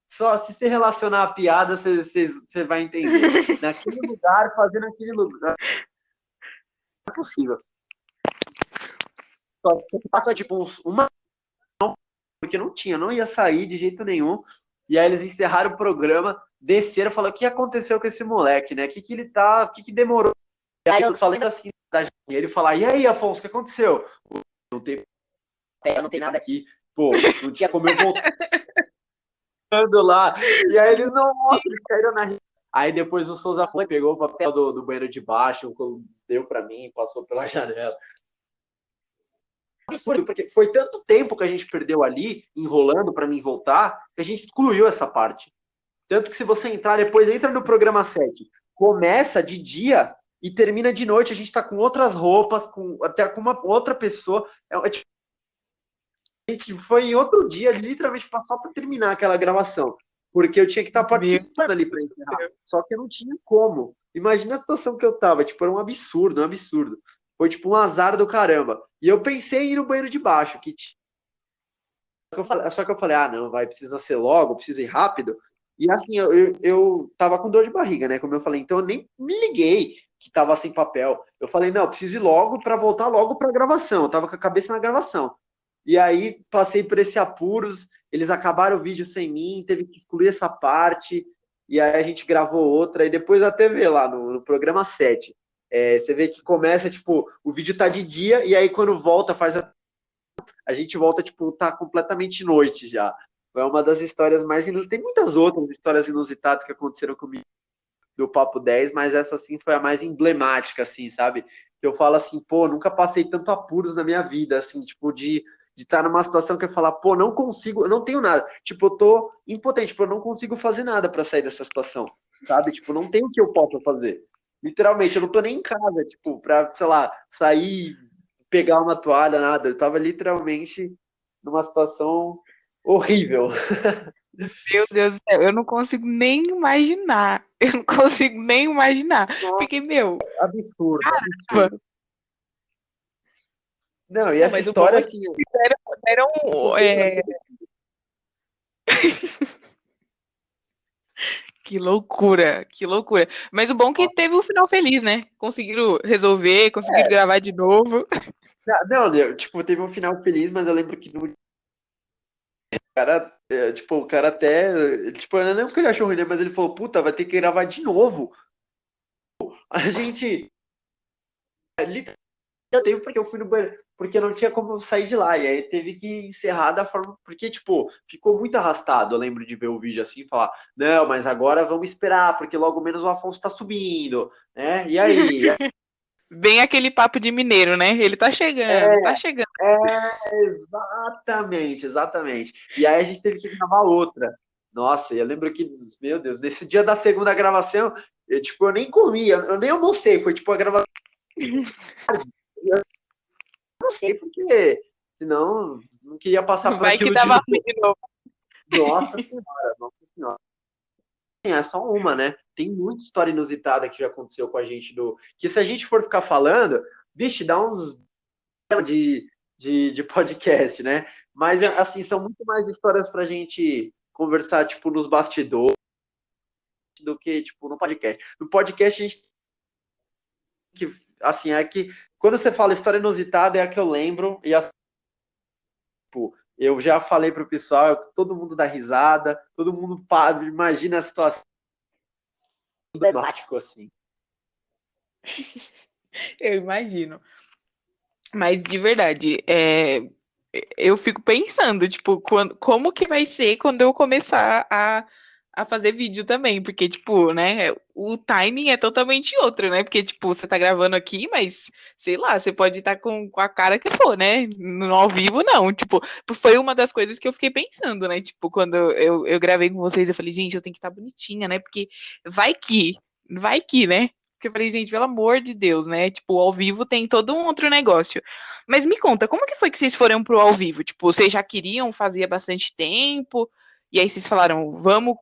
só se você relacionar a piada, você vai entender. Naquele lugar, fazendo aquele lugar. Não é possível. Só que passou tipo uma, porque não ia sair de jeito nenhum. E aí eles encerraram o programa, desceram, falaram: o que aconteceu com esse moleque, né? O que demorou? E aí eu falei assim, e ele falou: e aí, Afonso, o que aconteceu? Não tem não tem nada aqui. Pô, não tinha como eu voltar lá. E aí eles, nossa, eles caíram na rir. Aí depois o Souza foi, pegou o papel do banheiro de baixo, deu para mim, passou pela janela. Absurdo, porque foi tanto tempo que a gente perdeu ali, enrolando para mim voltar, que a gente excluiu essa parte. Tanto que se você entrar depois, entra no programa 7, começa de dia e termina de noite, a gente tá com outras roupas, até com uma outra pessoa. Tipo, a gente foi em outro dia, literalmente só para terminar aquela gravação. Porque eu tinha que estar participando ali para encerrar. Só que eu não tinha como. Imagina a situação que eu tava. Tipo, era um absurdo, um absurdo. Foi tipo um azar do caramba. E eu pensei em ir no banheiro de baixo. Só que eu falei, não, precisa ser logo, precisa ir rápido. E assim, eu tava com dor de barriga, né? Como eu falei, então eu nem me liguei que tava sem papel. Eu falei, não, eu preciso ir logo para voltar logo para a gravação. Eu tava com a cabeça na gravação. E aí passei por esse apuros, eles acabaram o vídeo sem mim, teve que excluir essa parte, e aí a gente gravou outra, e depois até vê lá no programa 7. Você vê que começa, tipo, o vídeo tá de dia, e aí quando volta, a gente volta, tipo, tá completamente noite já. Foi uma das histórias mais inusitadas. Tem muitas outras histórias inusitadas que aconteceram comigo do Papo 10, mas essa, assim, foi a mais emblemática, assim, sabe? Que eu falo assim, pô, nunca passei tanto apuros na minha vida, assim, tipo, de estar numa situação que eu falar, pô, não consigo, eu não tenho nada. Tipo, eu tô impotente, tipo, eu não consigo fazer nada para sair dessa situação, sabe? Tipo, não tem o que eu possa fazer. Literalmente, eu não tô nem em casa, tipo, pra, sei lá, sair, pegar uma toalha, nada. Eu tava literalmente numa situação horrível. Meu Deus do céu, eu não consigo nem imaginar. Eu não consigo nem imaginar. Nossa, Porque, meu, absurdo, caramba. absurdo. Não, e Não, essa mas o bom história, é que assim, deram, que loucura, que loucura. Mas o bom é que teve um final feliz, né? Conseguiram resolver, conseguiram é, gravar de novo. não, tipo, teve um final feliz, mas eu lembro que no cara, tipo, o cara até, tipo, eu não lembro que ele achou ruim, né, mas ele falou, puta, vai ter que gravar de novo. A gente, literalmente, teve porque eu fui no banheiro, porque não tinha como eu sair de lá, e aí teve que encerrar da forma, porque, tipo, ficou muito arrastado, eu lembro de ver o vídeo assim e falar, não, mas agora vamos esperar, porque logo menos o Afonso tá subindo, né, e aí? Bem aquele papo de mineiro, né? Ele tá chegando, tá É, chegando. exatamente, exatamente. E aí a gente teve que gravar outra. Nossa, eu lembro que, meu Deus, nesse dia da segunda gravação, tipo, eu nem comia, eu nem almocei, foi tipo a gravação, eu não sei porque, senão não queria passar por Vai que aquilo de dava novo. ruim de novo. Nossa senhora. É só uma, né? Tem muita história inusitada que já aconteceu com a gente que se a gente for ficar falando, vixe, dá uns de podcast, né? Mas, assim, são muito mais histórias pra gente conversar, tipo, nos bastidores do que, tipo, no podcast. No podcast, a gente que, assim, é que quando você fala história inusitada, é a que eu lembro e, tipo, eu já falei pro pessoal, todo mundo dá risada, todo mundo imagina a situação dramático, assim. Eu imagino. Mas de verdade, eu fico pensando, tipo, como que vai ser quando eu começar a fazer vídeo também, porque, tipo, né, o timing é totalmente outro, né? Porque, tipo, você tá gravando aqui, mas, sei lá, você pode estar com a cara que for, né? No ao vivo, não. Tipo, foi uma das coisas que eu fiquei pensando, né? Tipo, quando eu gravei com vocês, eu falei, gente, eu tenho que estar bonitinha, né? Porque vai que, né? Porque eu falei, gente, pelo amor de Deus, né? Tipo, ao vivo tem todo um outro negócio. Mas me conta, como que foi que vocês foram pro ao vivo? Tipo, vocês já queriam, fazia bastante tempo, e aí vocês falaram, vamos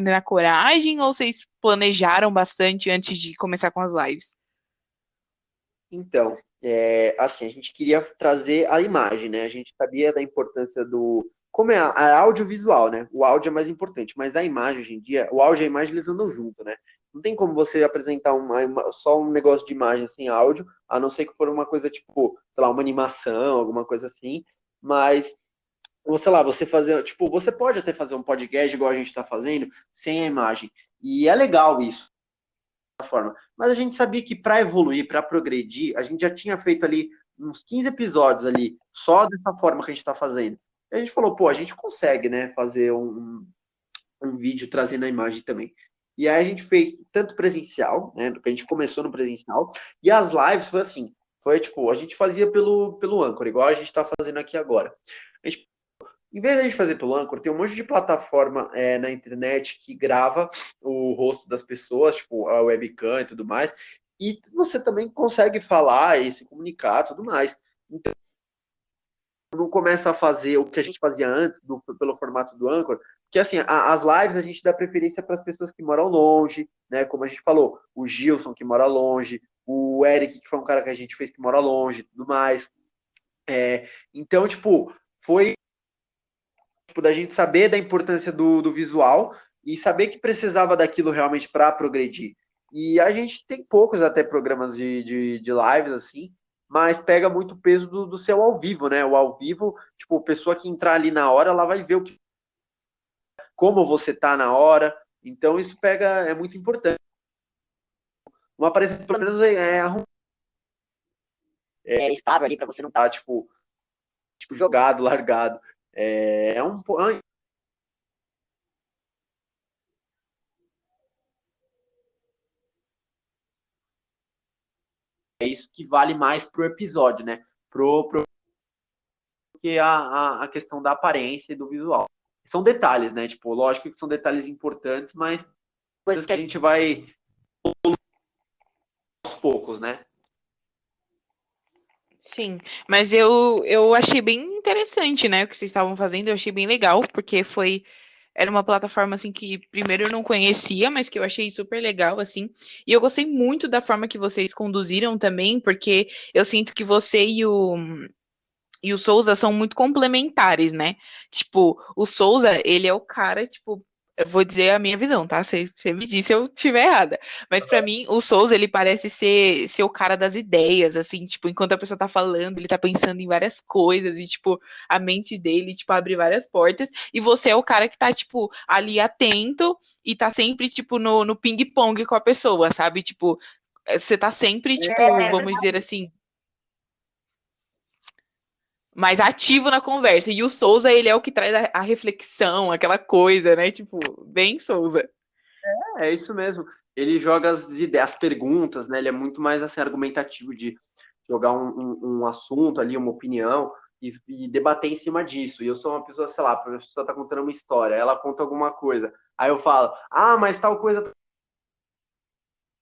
na coragem, ou vocês planejaram bastante antes de começar com as lives? Então, assim, a gente queria trazer a imagem, né? A gente sabia da importância do. Como é a audiovisual, né? O áudio é mais importante, mas a imagem hoje em dia, o áudio e a imagem eles andam junto, né? Não tem como você apresentar só um negócio de imagem sem áudio, a não ser que for uma coisa tipo, sei lá, uma animação, alguma coisa assim. Mas, ou sei lá, você fazer, tipo, você pode até fazer um podcast igual a gente está fazendo, sem a imagem. E é legal isso forma. Mas a gente sabia que para evoluir, para progredir, a gente já tinha feito ali uns 15 episódios ali, só dessa forma que a gente está fazendo. E a gente falou, pô, a gente consegue, né, fazer um vídeo trazendo a imagem também. E aí a gente fez tanto presencial, né, a gente começou no presencial, e as lives foi assim, foi tipo, a gente fazia pelo Anchor, igual a gente está fazendo aqui agora. A gente em vez de a gente fazer pelo Anchor, tem um monte de plataforma na internet que grava o rosto das pessoas, tipo a webcam e tudo mais, e você também consegue falar e se comunicar e tudo mais. Então, não começa a fazer o que a gente fazia antes, pelo formato do Anchor, que assim, as lives a gente dá preferência para as pessoas que moram longe, né? Como a gente falou, o Gilson que mora longe, o Eric, que foi um cara que a gente fez que mora longe e tudo mais. Então, tipo, foi tipo, da gente saber da importância do visual e saber que precisava daquilo realmente para progredir. E a gente tem poucos até programas de lives, assim, mas pega muito peso do seu ao vivo, né? O ao vivo, tipo, a pessoa que entrar ali na hora, ela vai ver como você tá na hora. Então isso pega, é muito importante. Uma aparência, pelo menos, estável ali para você não estar, tipo, jogado, largado. É um, é isso que vale mais pro episódio, né? Pro que a questão da aparência e do visual. São detalhes, né? Tipo, lógico que são detalhes importantes, mas coisas que a gente vai aos poucos, né? Sim, mas eu achei bem interessante, né, o que vocês estavam fazendo, eu achei bem legal, porque foi era uma plataforma, assim, que primeiro eu não conhecia, mas que eu achei super legal, assim. E eu gostei muito da forma que vocês conduziram também, porque eu sinto que você e o Souza são muito complementares, né? Tipo, o Souza, ele é o cara, tipo, eu vou dizer a minha visão, tá? Você me disse se eu estiver errada. Mas pra mim, o Souza, ele parece ser o cara das ideias, assim, tipo, enquanto a pessoa tá falando, ele tá pensando em várias coisas e, tipo, a mente dele, tipo, abre várias portas. E você é o cara que tá, tipo, ali atento e tá sempre, tipo, no ping-pong com a pessoa, sabe? Tipo, você tá sempre, tipo, vamos dizer assim, mais ativo na conversa. E o Souza, ele é o que traz a reflexão, aquela coisa, né? Tipo, bem Souza. É isso mesmo. Ele joga as ideias, as perguntas, né? Ele é muito mais assim, argumentativo de jogar um assunto ali, uma opinião e debater em cima disso. E eu sou uma pessoa, sei lá, a pessoa está contando uma história, ela conta alguma coisa. Aí eu falo, ah, mas tal coisa,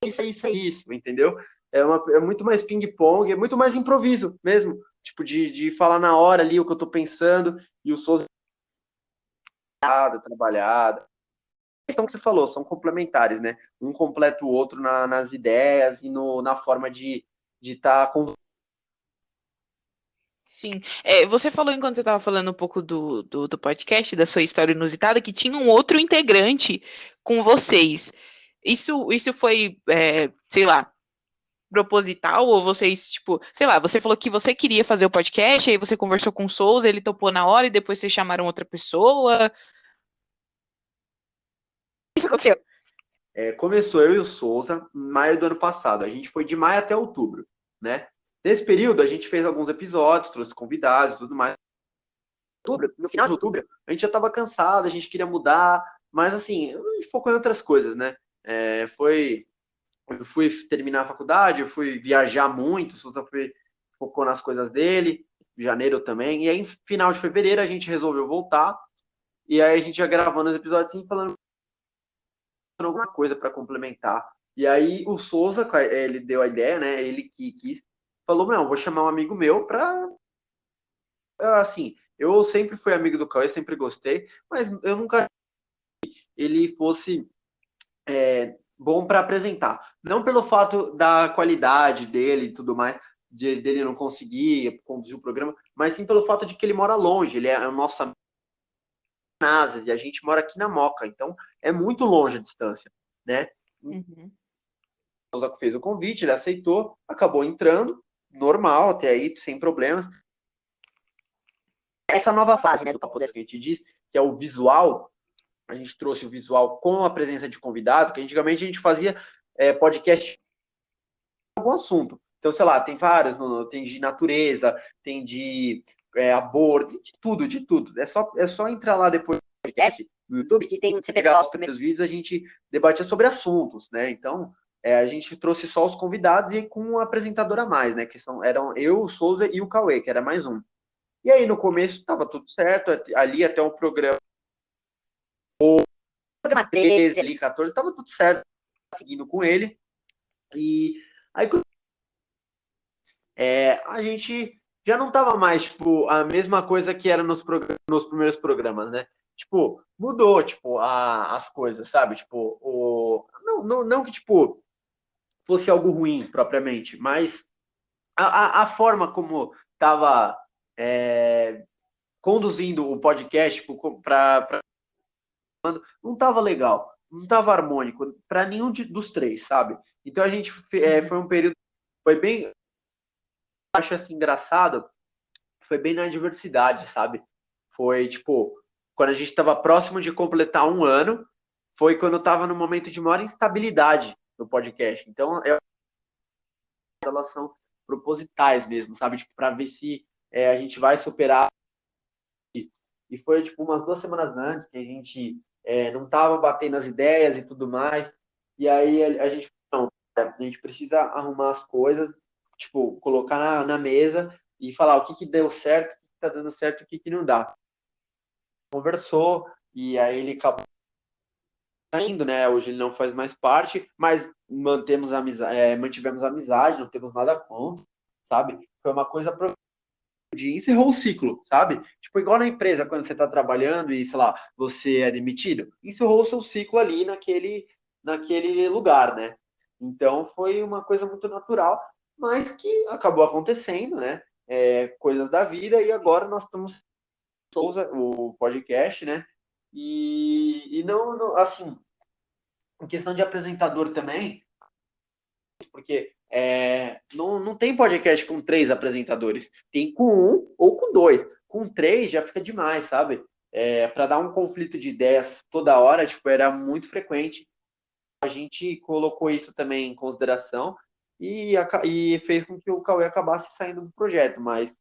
isso, entendeu? É muito mais ping-pong, é muito mais improviso mesmo. Tipo, de falar na hora ali o que eu tô pensando, e o Souza trabalhada. Questão que você falou, são complementares, né? Um completa o outro nas ideias e na forma de estar com. Sim. Você falou, enquanto você estava falando um pouco do podcast, da sua história inusitada, que tinha um outro integrante com vocês. Isso foi, sei lá, proposital? Ou vocês, tipo, sei lá, você falou que você queria fazer o podcast, aí você conversou com o Souza, ele topou na hora e depois vocês chamaram outra pessoa? Isso aconteceu. Começou eu e o Souza em maio do ano passado. A gente foi de maio até outubro, né? Nesse período, a gente fez alguns episódios, trouxe convidados e tudo mais. No final de outubro, a gente já estava cansado, a gente queria mudar, mas assim, a gente focou em outras coisas, né? Eu fui terminar a faculdade, eu fui viajar muito, o Souza focou nas coisas dele, em janeiro também, e aí, final de fevereiro, a gente resolveu voltar, e aí a gente já gravando os episódios assim, falando alguma coisa para complementar. E aí o Souza, ele deu a ideia, né? Ele que quis, falou: não, vou chamar um amigo meu para. Assim, eu sempre fui amigo do Cauê, sempre gostei, mas eu nunca ele fosse bom para apresentar. Não pelo fato da qualidade dele e tudo mais, dele não conseguir conduzir o programa, mas sim pelo fato de que ele mora longe, ele é o nosso amigo e a gente mora aqui na Moca, então é muito longe a distância, né? Uhum. O fez o convite, ele aceitou, acabou entrando, normal, até aí, sem problemas. Essa nova fase, né, do Papo 10 que a gente diz, que é o visual, a gente trouxe o visual com a presença de convidados, que antigamente a gente fazia podcast algum assunto. Então, sei lá, tem vários, tem de natureza, tem de aborto, de tudo, de tudo. É só entrar lá depois do podcast no YouTube, que tem, você pegar os primeiros vídeos, a gente debatia sobre assuntos, né? Então, a gente trouxe só os convidados e com um apresentador a mais, né? Eram eu, o Souza e o Cauê, que era mais um. E aí, no começo, estava tudo certo, ali até o programa 13, ali, 14, estava tudo certo, seguindo com ele. E aí, a gente já não tava mais, tipo, a mesma coisa que era nos primeiros programas, né? Tipo, mudou, tipo, as coisas, sabe? Tipo, não que, tipo, fosse algo ruim, propriamente, mas a forma como tava conduzindo o podcast, tipo, não tava legal, não tava harmônico para nenhum dos três, sabe? Então a gente foi um período, foi bem, acho assim, engraçado, foi bem na diversidade, sabe? Foi tipo, quando a gente estava próximo de completar um ano, foi quando eu estava no momento de maior instabilidade no podcast. Então, elas são propositais mesmo, sabe? Tipo, para ver se a gente vai superar. E foi tipo umas 2 semanas antes que a gente não estava batendo as ideias e tudo mais. E aí a gente não, a gente precisa arrumar as coisas, tipo, colocar na mesa e falar o que deu certo, o que está dando certo, e o que não dá. Conversou e aí ele acabou saindo, né? Hoje ele não faz mais parte, mas mantivemos amizade, não temos nada contra, sabe? Foi uma coisa encerrou o ciclo, sabe? Tipo, igual na empresa, quando você está trabalhando e, sei lá, você é demitido, encerrou o seu ciclo ali naquele lugar, né? Então, foi uma coisa muito natural, mas que acabou acontecendo, né? Coisas da vida, e agora nós estamos o podcast, né? E não, assim, em questão de apresentador também, porque não tem podcast com 3 apresentadores. Tem com um ou com 2. Com 3 já fica demais, sabe? Para dar um conflito de ideias toda hora, tipo, era muito frequente. A gente colocou isso também em consideração e fez com que o Cauê acabasse saindo do projeto, mas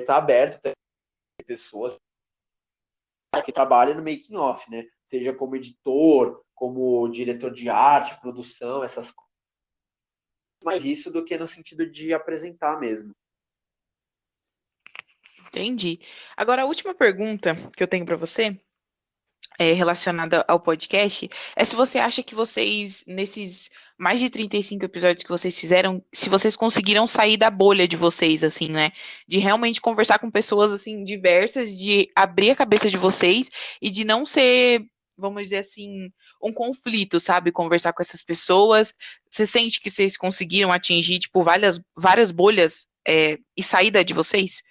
tá aberto, tem pessoas que trabalham no making off, né? Seja como editor, como diretor de arte, produção, essas coisas. Mais isso do que no sentido de apresentar mesmo. Entendi. Agora, a última pergunta que eu tenho para você, relacionada ao podcast, é se você acha que vocês, nesses mais de 35 episódios que vocês fizeram, se vocês conseguiram sair da bolha de vocês, assim, né? De realmente conversar com pessoas, assim, diversas, de abrir a cabeça de vocês e de não ser, vamos dizer assim, um conflito, sabe? Conversar com essas pessoas. Você sente que vocês conseguiram atingir, tipo, várias bolhas, e saída de vocês?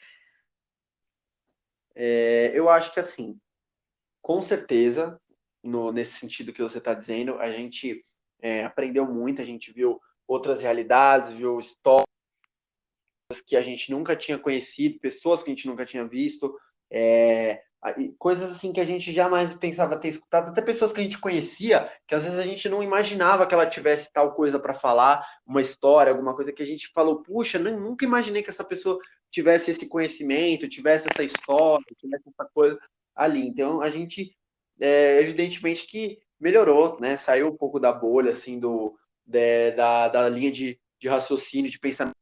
Eu acho que, assim, com certeza, nesse sentido que você está dizendo, a gente aprendeu muito, a gente viu outras realidades, viu histórias que a gente nunca tinha conhecido, pessoas que a gente nunca tinha visto, coisas assim que a gente jamais pensava ter escutado, até pessoas que a gente conhecia, que às vezes a gente não imaginava que ela tivesse tal coisa para falar, uma história, alguma coisa que a gente falou, puxa, nunca imaginei que essa pessoa tivesse esse conhecimento, tivesse essa história, tivesse essa coisa ali. Então a gente, evidentemente que melhorou, né? Saiu um pouco da bolha, assim, da linha de raciocínio, de pensamento.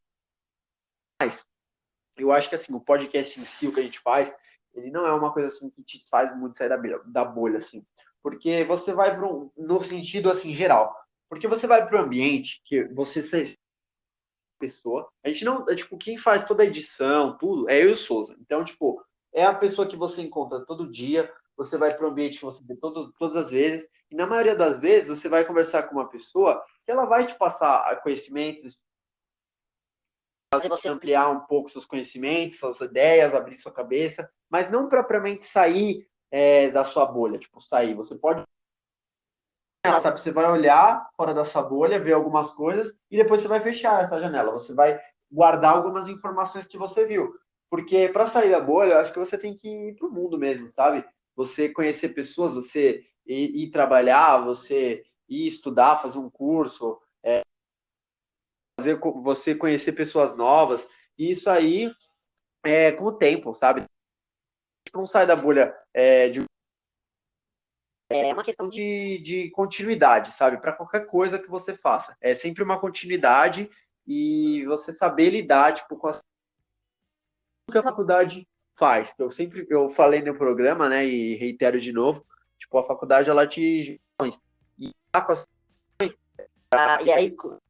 Eu acho que assim, o podcast em si, o que a gente faz, ele não é uma coisa assim que te faz muito sair da bolha, assim. Porque você vai no sentido assim geral. Porque você vai para o ambiente que você se pessoa. A gente não, tipo, quem faz toda a edição, tudo, é eu e o Souza. Então, tipo, é a pessoa que você encontra todo dia, você vai para o ambiente que você vê todas as vezes, e na maioria das vezes você vai conversar com uma pessoa que ela vai te passar conhecimentos, fazer você ampliar um pouco seus conhecimentos, suas ideias, abrir sua cabeça, mas não propriamente sair da sua bolha, tipo, sair. Você pode, sabe, você vai olhar fora da sua bolha, ver algumas coisas, e depois você vai fechar essa janela. Você vai guardar algumas informações que você viu. Porque para sair da bolha, eu acho que você tem que ir para o mundo mesmo, sabe? Você conhecer pessoas, você ir trabalhar, você ir estudar, fazer um curso, fazer você conhecer pessoas novas, e isso aí com o tempo, sabe? Não sai da bolha é uma questão de continuidade, sabe? Para qualquer coisa que você faça. É sempre uma continuidade e você saber lidar, tipo, com as que a faculdade faz. Eu falei no programa, né, e reitero de novo, tipo, a faculdade ela te e tá com as e aí é o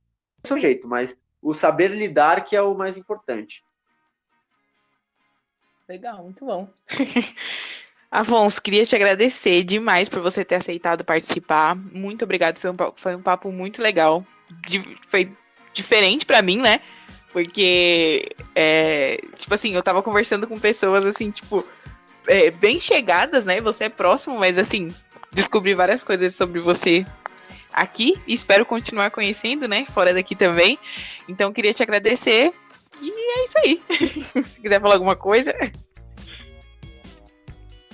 seu jeito, mas o saber lidar que é o mais importante. Legal, muito bom. Afonso, queria te agradecer demais por você ter aceitado participar. Muito obrigado, foi um papo muito legal. Foi diferente para mim, né? Porque, tipo assim, eu tava conversando com pessoas, assim, tipo, bem chegadas, né? Você é próximo, mas, assim, descobri várias coisas sobre você aqui. E espero continuar conhecendo, né? Fora daqui também. Então, queria te agradecer. E é isso aí. Se quiser falar alguma coisa.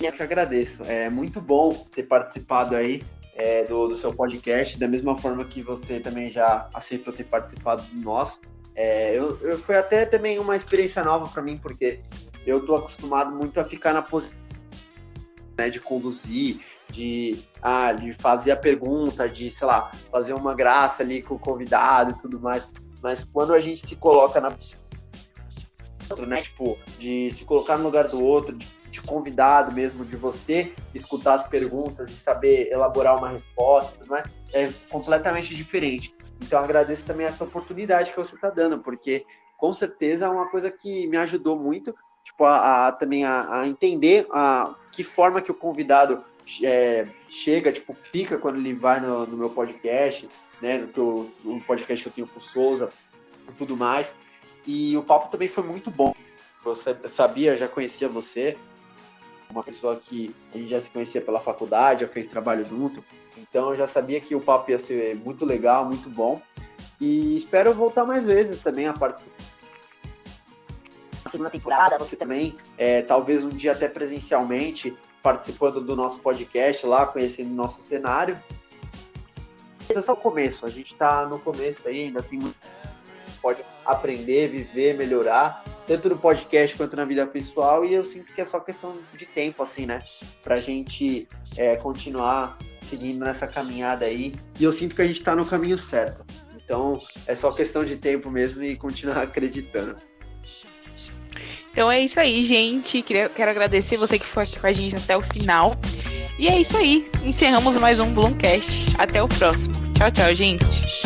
Eu que agradeço. É muito bom ter participado aí do seu podcast, da mesma forma que você também já aceitou ter participado do nosso. Foi até também uma experiência nova para mim, porque eu estou acostumado muito a ficar na posição, né, de conduzir, de fazer a pergunta, de, sei lá, fazer uma graça ali com o convidado e tudo mais. Mas quando a gente se coloca na outro, né? Tipo, de se colocar no lugar do outro, de convidado mesmo, de você escutar as perguntas e saber elaborar uma resposta, não é completamente diferente. Então, agradeço também essa oportunidade que você está dando, porque com certeza é uma coisa que me ajudou muito, tipo, também a entender que forma que o convidado chega, tipo, fica quando ele vai no meu podcast, né, no podcast que eu tenho com o Souza e tudo mais. E o papo também foi muito bom. Eu sabia, já conhecia você, uma pessoa que a gente já se conhecia pela faculdade, já fez trabalho junto, então eu já sabia que o papo ia ser muito legal, muito bom, e espero voltar mais vezes também a participar da segunda temporada, você também, talvez um dia até presencialmente, participando do nosso podcast lá, conhecendo o nosso cenário. Esse é só o começo, a gente está no começo aí, ainda tem muito pode aprender, viver, melhorar, tanto no podcast quanto na vida pessoal, e eu sinto que é só questão de tempo, assim, né, pra gente continuar seguindo nessa caminhada aí, e eu sinto que a gente tá no caminho certo, então é só questão de tempo mesmo e continuar acreditando. Então é isso aí, gente, quero agradecer você que foi aqui com a gente até o final, e é isso aí, encerramos mais um Bloomcast, até o próximo, tchau, tchau, gente.